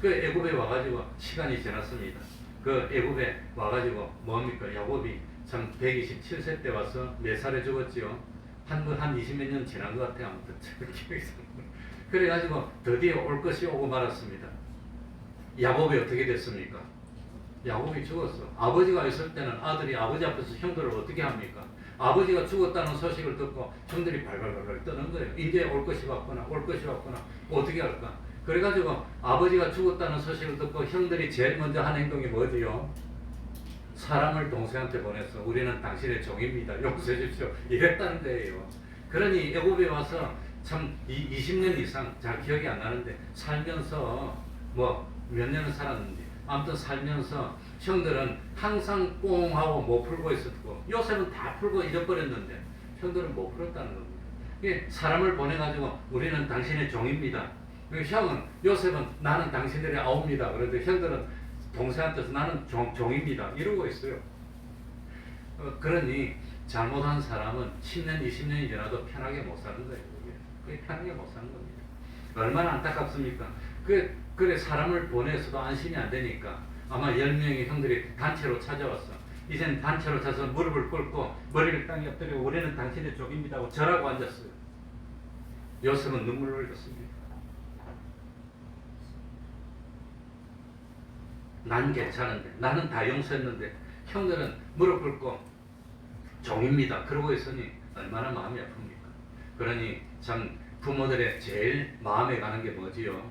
그 애굽에 와가지고 시간이 지났습니다. 그 애굽에 와가지고 뭡니까? 야곱이 참 127세 때 와서 몇 살에 죽었지요? 한 20몇 년 지난 것 같아요. 아무튼 기억이 그래가지고 드디어 올 것이 오고 말았습니다. 야곱이 어떻게 됐습니까? 야곱이 죽었어. 아버지가 있을 때는 아들이 아버지 앞에서 형들을 어떻게 합니까? 아버지가 죽었다는 소식을 듣고 형들이 발발발발 떠는 거예요. 이제 올 것이 왔구나, 올 것이 왔구나. 어떻게 할까? 그래가지고 아버지가 죽었다는 소식을 듣고 형들이 제일 먼저 한 행동이 뭐지요? 사람을 동생한테 보내서 우리는 당신의 종입니다. 용서해 주십시오. 이랬다는 거예요. 그러니 애굽에 와서 참 20년 이상 잘 기억이 안 나는데 살면서 뭐 몇 년을 살았는지 아무튼 살면서 형들은 항상 꽁 하고 못 풀고 있었고 요셉은 다 풀고 잊어버렸는데 형들은 못 풀었다는 겁니다. 이게 사람을 보내가지고 우리는 당신의 종입니다. 형은 요셉은 나는 당신들의 아우입니다. 그런데 형들은 동생한테서 나는 종입니다. 이러고 있어요. 그러니 잘못한 사람은 10년, 20년이 지나도 편하게 못 사는 거예요. 그게 편하게 못 사는 겁니다. 얼마나 안타깝습니까? 그래 사람을 보내서도 안심이 안 되니까 아마 10명의 형들이 단체로 찾아왔어. 이젠 단체로 차서 무릎을 꿇고 머리를 땅에 엎드리고 우리는 당신의 족입니다 하고 절하고 앉았어요. 요셉은 눈물을 흘렸습니다. 난 괜찮은데 나는 다 용서했는데 형들은 무릎 꿇고 종입니다 그러고 있으니 얼마나 마음이 아픕니까? 그러니 참 부모들의 제일 마음에 가는 게 뭐지요?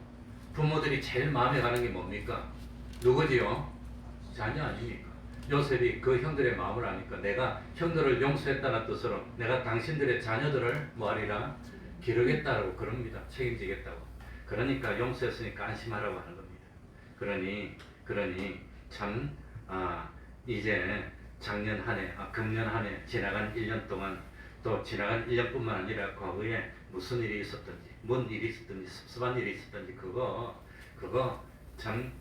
부모들이 제일 마음에 가는 게 뭡니까? 누구지요? 자녀 아닙니까? 요셉이 그 형들의 마음을 아니까 내가 형들을 용서했다는 뜻으로 내가 당신들의 자녀들을 뭐하리라? 기르겠다라고 그럽니다. 책임지겠다고. 그러니까 용서했으니까 안심하라고 하는 겁니다. 그러니 참 이제 작년 한 해, 금년 한 해 지나간 1년 동안 또 지나간 1년뿐만 아니라 과거에 무슨 일이 있었든지 뭔 일이 있었든지 섭섭한 일이 있었든지 그거 참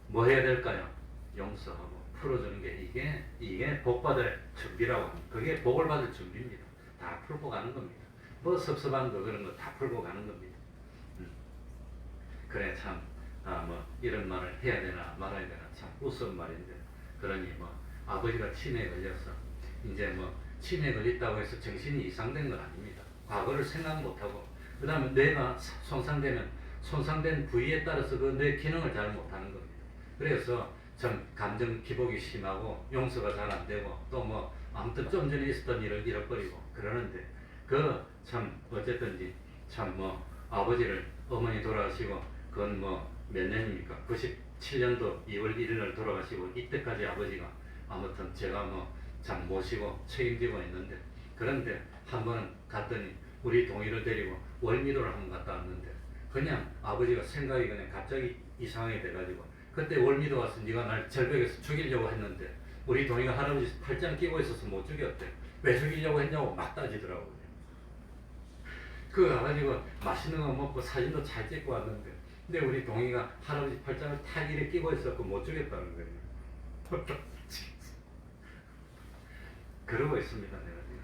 뭐 해야 될까요? 용서하고 풀어주는 게 이게 복받을 준비라고 합니다. 그게 복을 받을 준비입니다. 다 풀고 가는 겁니다. 뭐 섭섭한 거 그런 거 다 풀고 가는 겁니다. 그래 참 뭐 이런 말을 해야 되나 말아야 되나 참 우스운 말인데 그러니 뭐 아버지가 치매에 걸려서 이제 뭐 치매에 걸렸다고 해서 정신이 이상된 건 아닙니다. 과거를 생각 못하고 그 다음에 뇌가 손상된 부위에 따라서 그 뇌 기능을 잘 못하는 겁니다. 그래서 참 감정 기복이 심하고 용서가 잘 안 되고 또 뭐 아무튼 좀 전에 있었던 일을 잃어버리고 그러는데 그 참 어쨌든지 참 뭐 아버지를 어머니 돌아가시고 그건 뭐 몇 년입니까? 97년도 2월 1일 날 돌아가시고 이때까지 아버지가 아무튼 제가 뭐 참 모시고 책임지고 있는데 그런데 한 번은 갔더니 우리 동의를 데리고 월미도를 한 번 갔다 왔는데 그냥 아버지가 생각이 그냥 갑자기 이상하게 돼가지고 그때 월미도 와서 네가 날 절벽에서 죽이려고 했는데 우리 동의가 할아버지 팔짱 끼고 있어서 못 죽였대. 왜 죽이려고 했냐고 막 따지더라고요. 그거 가가지고 맛있는 거 먹고 사진도 잘 찍고 왔는데 근데 우리 동의가 할아버지 팔짱을 탁 이렇게 끼고 있었고 못 죽였다는 거예요. 그러고 있습니다 내가 지금.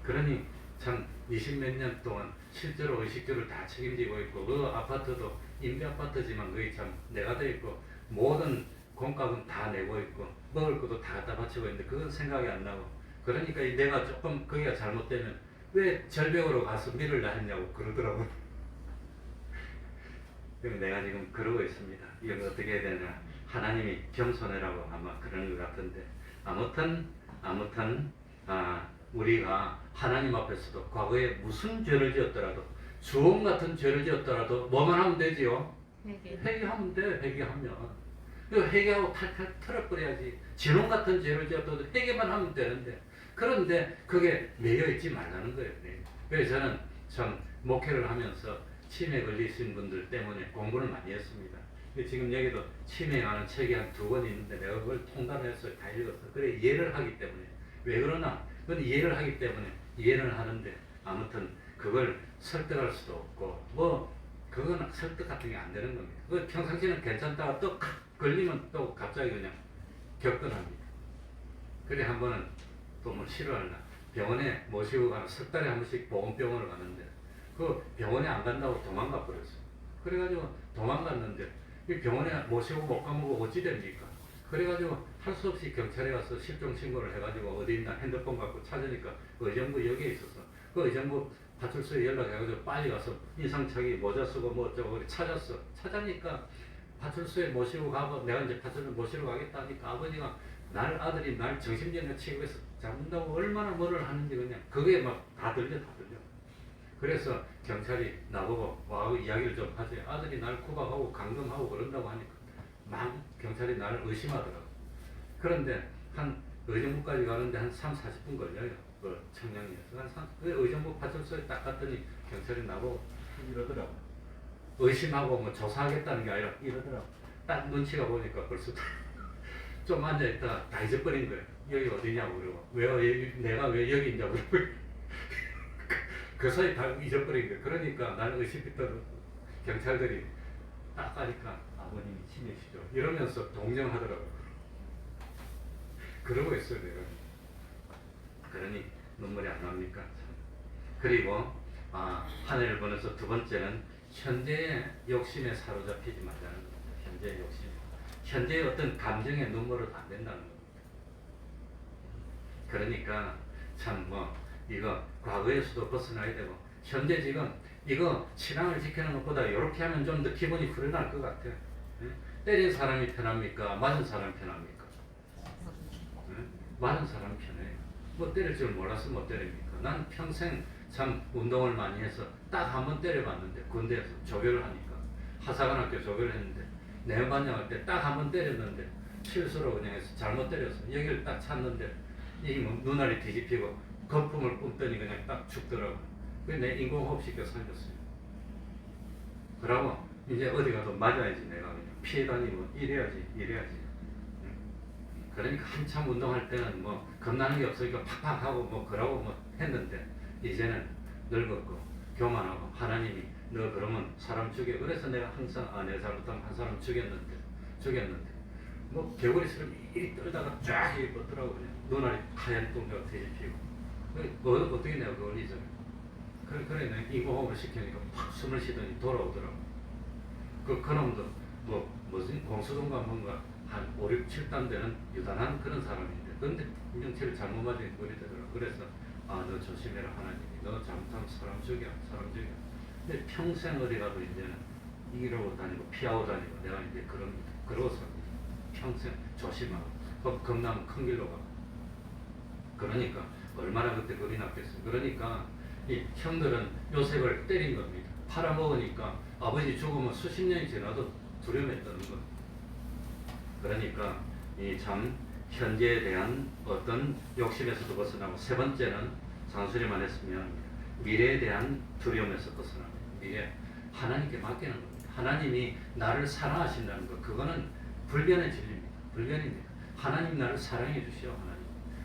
그러니 참 20몇 년 동안 실제로 의식주를 다 책임지고 있고 그 아파트도 임대 아파트지만 거의 참 내가 돼 있고 모든 공값은 다 내고 있고 먹을 것도 다 갖다 바치고 있는데 그건 생각이 안 나고 그러니까 내가 조금 거기가 잘못되면 왜 절벽으로 가서 밀을 다 했냐고 그러더라고요. 그럼 내가 지금 그러고 있습니다. 이걸 어떻게 해야 되냐. 하나님이 겸손해라고 아마 그러는 것 같은데 아무튼 우리가 하나님 앞에서도 과거에 무슨 죄를 지었더라도 주홍 같은 죄를 지었더라도 뭐만 하면 되지요? 회개하면 돼. 회개하면 회개하고 탈탈 털어버려야지. 진홍 같은 죄를 지었더라도 회개만 하면 되는데 그런데 그게 매여있지 말라는 거예요. 그래서 저는 참 목회를 하면서 치매 걸리신 분들 때문에 공부를 많이 했습니다. 지금 여기도 치매하는 책이 한 2권 있는데 내가 그걸 통달해서 다 읽었어. 그래 이해를 하기 때문에. 왜 그러나? 그건 이해를 하기 때문에 이해를 하는데 아무튼 그걸 설득할 수도 없고 뭐 그건 설득 같은 게 안 되는 겁니다. 그 평상시는 괜찮다가 또 걸리면 또 갑자기 그냥 격변합니다. 그래 한 번은 또 뭐 싫어하나 병원에 모시고 가는 석 달에 한 번씩 보건병원을 가는데 그 병원에 안 간다고 도망가 버렸어. 그래가지고 도망갔는데 이 병원에 모시고 못 가면 어찌 됩니까? 그래가지고 할 수 없이 경찰에 가서 실종 신고를 해가지고 어디 있나 핸드폰 갖고 찾으니까 의정부 여기에 있었어. 그 의정부 파출소에 연락해가지고 빨리 가서 인상착의 모자 쓰고 뭐 어쩌고 그래 찾았어. 찾으니까 파출소에 모시고 가고 내가 이제 파출소에 모시러 가겠다 하니까 아버지가 아들이 날 정신병원 취급해서 잡는다고 얼마나 뭐를 하는지 그냥 그게 막 다 들려. 그래서 경찰이 나보고 와고 이야기를 좀 하지. 아들이 날 구박하고 감금하고 그런다고 하니까 막 경찰이 나를 의심하더라고. 그런데 한 의정부까지 가는데 한 3-40분 걸려요. 그 청량리에서. 그 의정부 파출소에 딱 갔더니 경찰이 나보고 이러더라고. 의심하고 뭐 조사하겠다는 게 아니라 이러더라고. 딱 눈치가 보니까 벌써 좀 앉아있다가 다 잊어버린 거예요. 여기 어디냐고 그러고 내가 왜 여기 있냐고 그러고 그 사이 다 잊어버린 거예요. 그러니까 나는 의심했던 경찰들이 딱 가니까 아버님이 치매시죠 이러면서 동정하더라고요. 그러고 있어요 내가. 그러니 눈물이 안 납니까? 그리고 하늘을 보면서 두 번째는 현재의 욕심에 사로잡히지 말자는 겁니다. 현재의 욕심. 현재의 어떤 감정에 눈물을 안 된다는 겁니다. 그러니까 참 뭐 이거 과거에서도 벗어나야 되고 현재 지금 이거 신앙을 지키는 것보다 이렇게 하면 좀 더 기분이 후련할 것 같아요. 때린 사람이 편합니까? 맞은 사람이 편합니까? 맞은 사람이 편해요. 뭐 때릴 줄 몰라서 못 때립니까? 난 평생 참 운동을 많이 해서 딱 한 번 때려봤는데 군대에서 조교를 하니까 하사관학교 조교를 했는데 내반장할 때 딱 한 번 때렸는데 실수로 그냥 해서 잘못 때렸어. 여기를 딱 찼는데 이 눈알이 뒤집히고 거품을 뿜더니 그냥 딱 죽더라고. 그래서 내 인공호흡 시켜 살렸어요. 그러고 이제 어디 가도 맞아야지 내가 그냥 피해 다니고 이래야지. 그러니까 한참 운동할 때는 뭐 겁나는 게 없으니까 팍팍 하고 뭐 그러고 뭐 했는데 이제는 늙었고 교만하고 하나님이 너 그러면 사람 죽여. 그래서 내가 항상 내 잘못하면 한 사람 죽였는데 뭐 개구리처럼 이리 떨다가 쫙 뻗더라고. 그냥 눈알이 하얀 동자가 뒤집히고 어떻게 내가 그걸 잊어요. 그래 내가 인공호흡을 시키니까 팍 숨을 쉬더니 돌아오더라고. 그놈도 무슨 공수동가 뭔가 한 5, 6, 7단 되는 유단한 그런 사람인데 근데 인정치를 잘못 맞으니 그리 되더라고. 그래서 너 조심해라 하나님이. 너 잘못하면 사람 죽여. 근데 평생 어디 가도 이제는 이러고 다니고 피하고 다니고 내가 이제 그러고 삽니다. 평생 조심하고 겁나면 큰 길로 가고. 그러니까 얼마나 그때 겁이 났겠어요. 그러니까 이 형들은 요셉을 때린 겁니다. 팔아먹으니까 아버지 죽으면 수십 년이 지나도 두려움했다는 것. 그러니까 이 참 현재에 대한 어떤 욕심에서도 벗어나고 세 번째는 상수리만 했으면 미래에 대한 두려움에서 벗어납니다. 미래 하나님께 맡기는 겁니다. 하나님이 나를 사랑하신다는 것 그거는 불변의 진리입니다. 불변입니다. 하나님 나를 사랑해 주시오.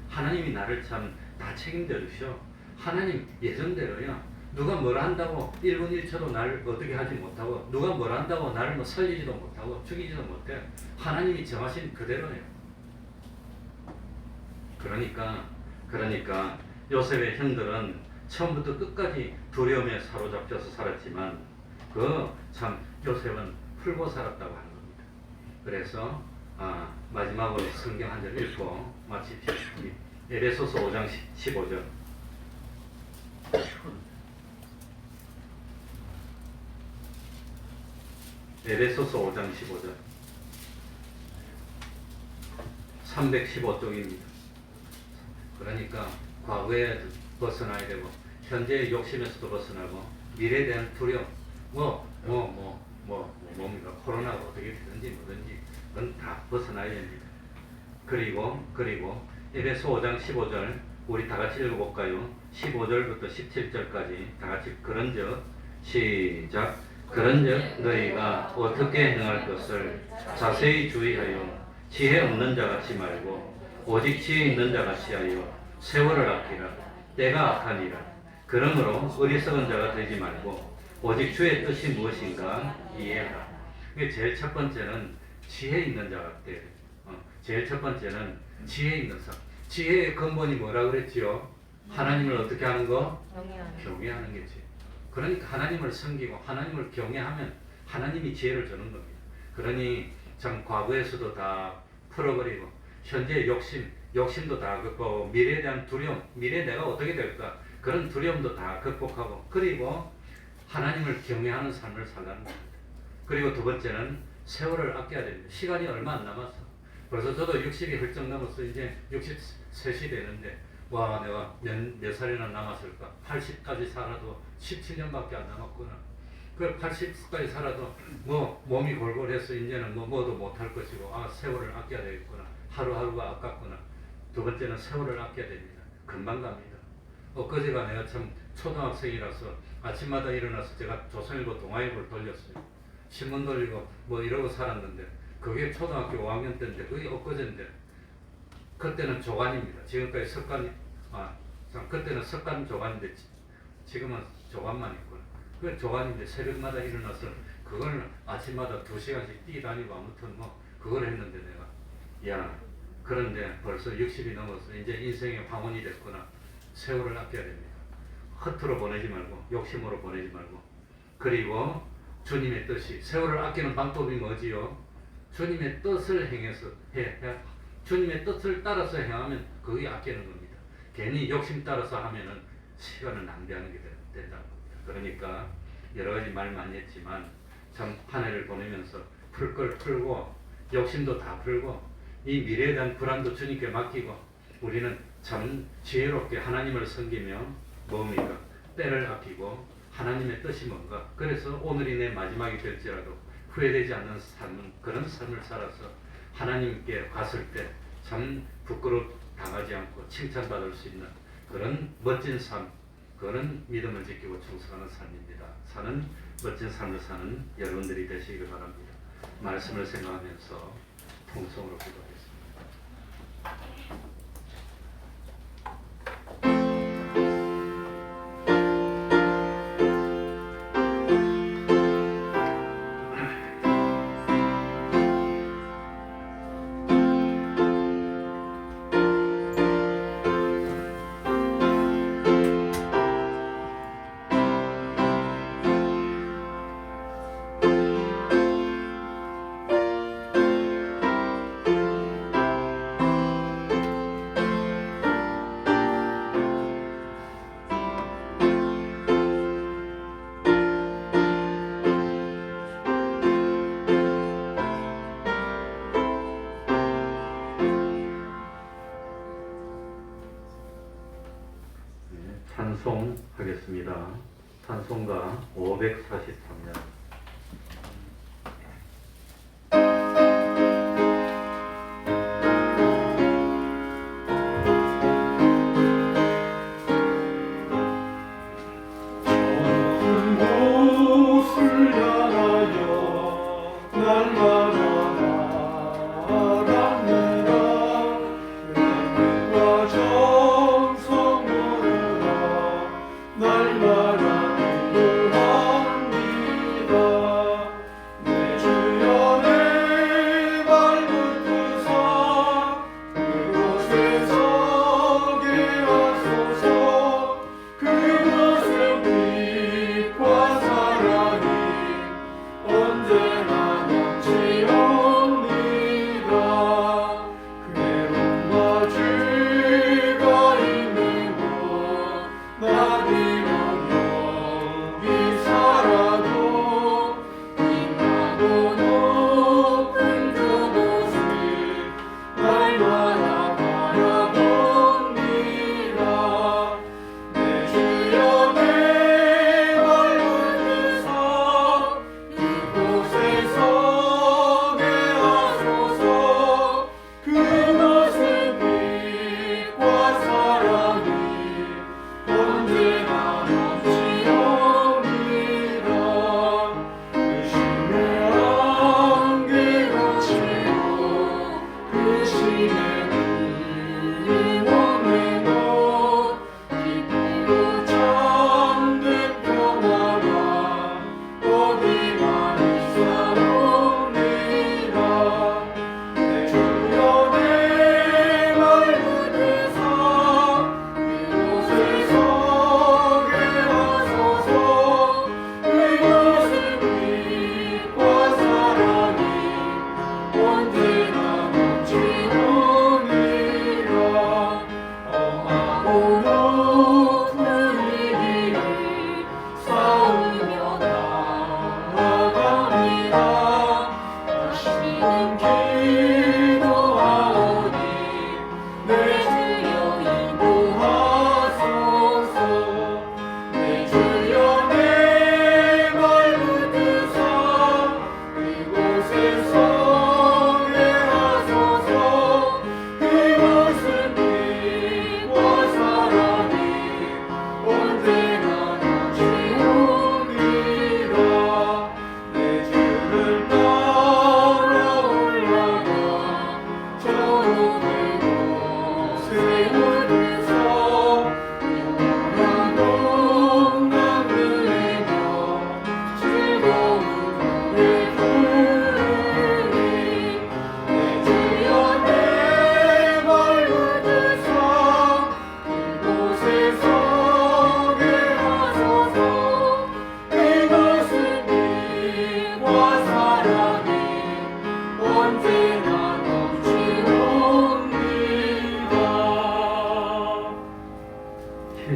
하나님이 나를 참 다 책임져 주시오. 하나님 예정대로요. 누가 뭐라 한다고 1분 1초도 나를 어떻게 하지 못하고 누가 뭐라 한다고 나를 뭐 살리지도 못하고 죽이지도 못해. 하나님이 정하신 그대로네요. 그러니까 요셉의 형들은 처음부터 끝까지 두려움에 사로잡혀서 살았지만 그 참 요셉은 풀고 살았다고 하는 겁니다. 그래서 마지막으로 성경 한 절 읽고 마칩시다. 에베소서 5장 15절. 에베소서 5장 15절 315쪽입니다. 그러니까 과거에 벗어나야 되고 현재의 욕심에서도 벗어나고 미래에 대한 두려움 뭡니까 코로나가 어떻게 되든지 뭐든지 그건 다 벗어나야 됩니다. 그리고 에베소 5장 15절 우리 다 같이 읽어볼까요? 15절부터 17절까지 다 같이 그런즉 시작. 그런즉 너희가 어떻게 행할 것을 자세히 주의하여 지혜 없는 자 같이 말고 오직 지혜 있는 자 같이 하여 세월을 아끼라. 때가 악하니라. 그러므로 어리석은 자가 되지 말고 오직 주의 뜻이 무엇인가 이해하라. 이게 제일 첫 번째는 지혜 있는 자 같대. 제일 첫 번째는 지혜 있는 사. 지혜의 근본이 뭐라 그랬지요? 하나님을 어떻게 하는 거? 경외하는 게지. 그러니까 하나님을 섬기고 하나님을 경외하면 하나님이 지혜를 주는 겁니다. 그러니 참 과거에서도 다 풀어버리고 현재 욕심도 다 극복하고 미래에 대한 두려움, 미래에 내가 어떻게 될까? 그런 두려움도 다 극복하고 그리고 하나님을 경외하는 삶을 살라는 겁니다. 그리고 두 번째는 세월을 아껴야 됩니다. 시간이 얼마 안 남았어. 벌써 저도 60이 훌쩍 넘었어. 이제 63이 되는데 와 내가 몇 살이나 남았을까? 80까지 살아도 17년밖에 안 남았구나. 그 80까지 살아도 뭐 몸이 골골해서 이제는 뭐도 못할 것이고 아 세월을 아껴야 되겠구나. 하루하루가 아깝구나. 두 번째는 세월을 아껴야 됩니다. 금방 갑니다. 엊그제가 내가 참 초등학생이라서 아침마다 일어나서 제가 조선일보 동아일보를 돌렸어요. 신문 돌리고 뭐 이러고 살았는데 그게 초등학교 5학년 때인데 그게 엊그제인데 그때는 조간입니다. 지금까지 그때는 석간 조간인데 지금은 조간만 있구나. 그 조간인데 새벽마다 일어나서 그걸 아침마다 2시간씩 뛰다니고 아무튼 뭐 그걸 했는데 내가 야 그런데 벌써 60이 넘어서 이제 인생의 황혼이 됐구나. 세월을 아껴야 됩니다. 허투루 보내지 말고 욕심으로 보내지 말고 그리고 주님의 뜻이 세월을 아끼는 방법이 뭐지요? 주님의 뜻을 행해서 주님의 뜻을 따라서 행하면 그게 아끼는 겁니다. 괜히 욕심 따라서 하면은 시간을 낭비하는 게 된다는 겁니다. 그러니까 여러 가지 말 많이 했지만 참 한 해를 보내면서 풀 걸 풀고 욕심도 다 풀고 이 미래에 대한 불안도 주님께 맡기고 우리는 참 지혜롭게 하나님을 섬기며 뭡니까? 때를 아끼고 하나님의 뜻이 뭔가 그래서 오늘이 내 마지막이 될지라도 후회되지 않는 삶은 그런 삶을 살아서 하나님께 갔을 때 참 부끄럽 당하지 않고 칭찬받을 수 있는 그런 멋진 삶 그런 믿음을 지키고 충성하는 삶입니다. 사는 멋진 삶을 사는 여러분들이 되시길 바랍니다. 말씀을 생각하면서 통성으로 기도하겠습니다. 찬송하겠습니다. 찬송가 543년 날마다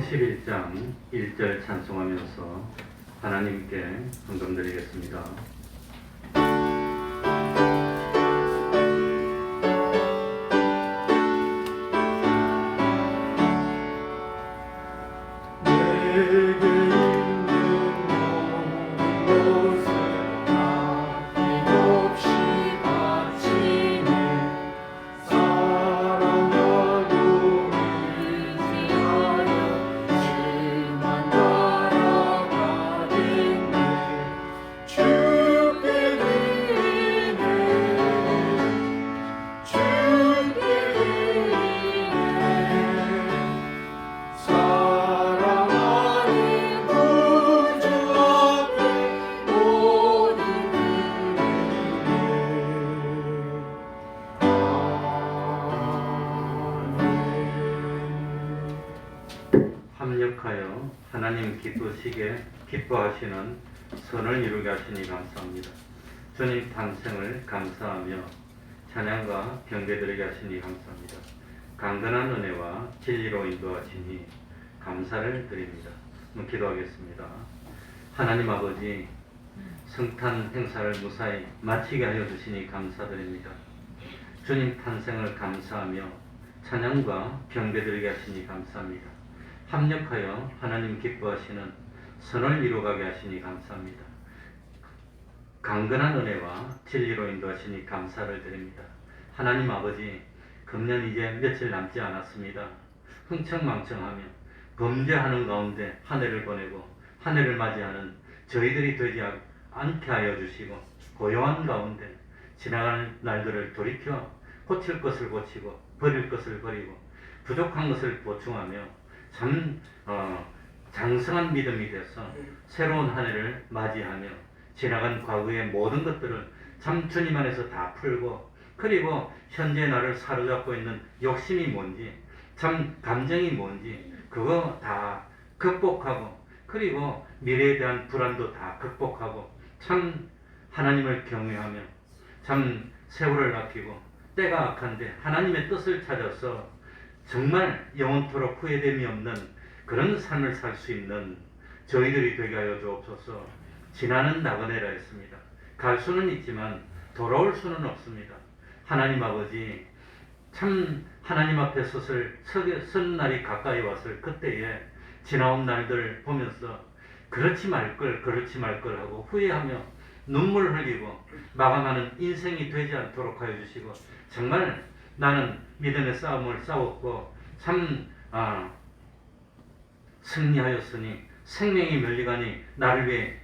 71장 1절 찬송하면서 하나님께 헌금드리겠습니다. 합력하여 하나님 기쁘시게 기뻐하시는 선을 이루게 하시니 감사합니다. 주님 탄생을 감사하며 찬양과 경배드리게 하시니 감사합니다. 강건한 은혜와 진리로 인도하시니 감사를 드립니다. 기도하겠습니다. 하나님 아버지, 성탄 행사를 무사히 마치게 하여 주시니 감사드립니다. 주님 탄생을 감사하며 찬양과 경배드리게 하시니 감사합니다. 합력하여 하나님 기뻐하시는 선을 이루어가게 하시니 감사합니다. 강건한 은혜와 진리로 인도하시니 감사를 드립니다. 하나님 아버지, 금년 이제 며칠 남지 않았습니다. 흥청망청하며 범죄하는 가운데 한 해를 보내고 한 해를 맞이하는 저희들이 되지 않게 하여 주시고, 고요한 가운데 지나갈 날들을 돌이켜 고칠 것을 고치고 버릴 것을 버리고 부족한 것을 보충하며 참 장성한 믿음이 돼서 새로운 한 해를 맞이하며 지나간 과거의 모든 것들을 참 주님 안에서 다 풀고, 그리고 현재 나를 사로잡고 있는 욕심이 뭔지, 참 감정이 뭔지 그거 다 극복하고, 그리고 미래에 대한 불안도 다 극복하고 참 하나님을 경외하며 참 세월을 아끼고 때가 악한데 하나님의 뜻을 찾아서 정말 영원토록 후회됨이 없는 그런 삶을 살 수 있는 저희들이 되게 하여 주옵소서. 지나는 나그네라 했습니다. 갈 수는 있지만 돌아올 수는 없습니다. 하나님 아버지, 참 하나님 앞에 서는 날이 가까이 왔을 그때에 지나온 날들 보면서 그렇지 말걸 하고 후회하며 눈물 흘리고 마감하는 인생이 되지 않도록 하여 주시고, 정말 나는 믿음의 싸움을 싸웠고 참 승리하였으니 생명이 멸리가니 나를 위해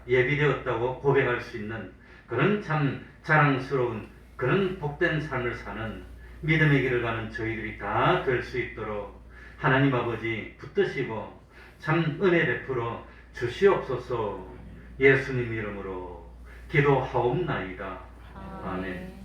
예비되었다고 고백할 수 있는 그런 참 자랑스러운 그런 복된 삶을 사는 믿음의 길을 가는 저희들이 다 될 수 있도록 하나님 아버지 붙드시고 참 은혜 베풀어 주시옵소서. 예수님 이름으로 기도하옵나이다. 아멘.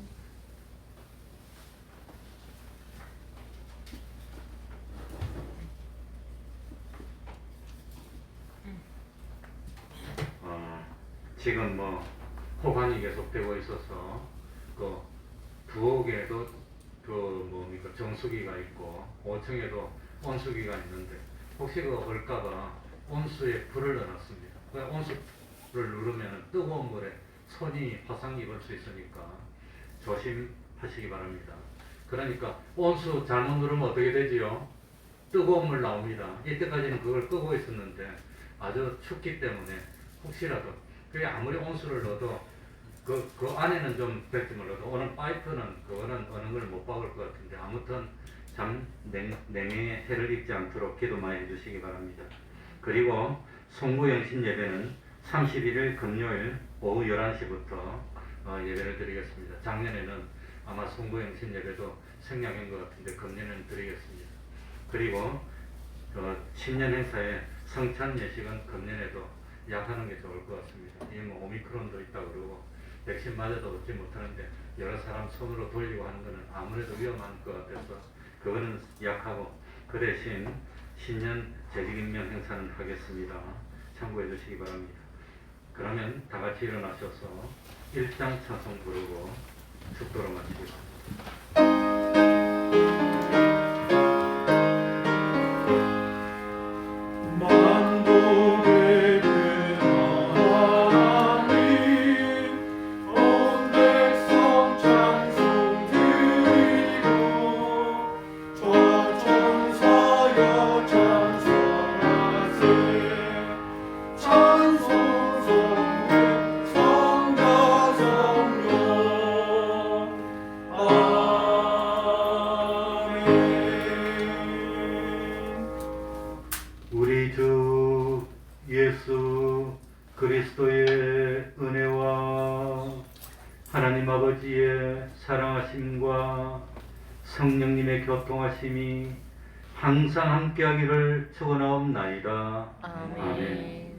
지금 호반이 계속되고 있어서 그 부엌에도 정수기가 있고 5층에도 온수기가 있는데 혹시 올까봐 온수에 불을 넣어놨습니다. 온수를 누르면 뜨거운 물에 손이 화상 입을 수 있으니까 조심하시기 바랍니다. 그러니까 온수 잘못 누르면 어떻게 되지요? 뜨거운 물 나옵니다. 이때까지는 그걸 끄고 있었는데 아주 춥기 때문에 혹시라도 그게 아무리 온수를 넣어도 그 안에는 좀 될지 몰라도 오늘 파이프는 그거는 어느 걸 못 박을 것 같은데, 아무튼 참 냉해에 해를 입지 않도록 기도 많이 해주시기 바랍니다. 그리고 송구영신 예배는 31일 금요일 오후 11시부터 예배를 드리겠습니다. 작년에는 아마 송구영신 예배도 생략한 것 같은데 금년에는 드리겠습니다. 그리고 신년 행사에 성찬 예식은 금년에도 약하는 게 좋을 것 같습니다. 이 오미크론도 있다고 그러고 백신 맞아도 얻지 못하는데 여러 사람 손으로 돌리고 하는 것은 아무래도 위험한 것 같아서 그거는 약하고, 그 대신 신년 재직임명 행사는 하겠습니다. 참고해 주시기 바랍니다. 그러면 다 같이 일어나셔서 1장 찬송 부르고 축도로 마치겠습니다. 우리 주 예수 그리스도의 은혜와 하나님 아버지의 사랑하심과 성령님의 교통하심이 항상 함께하기를 축원하옵나이다. 아멘. 아멘.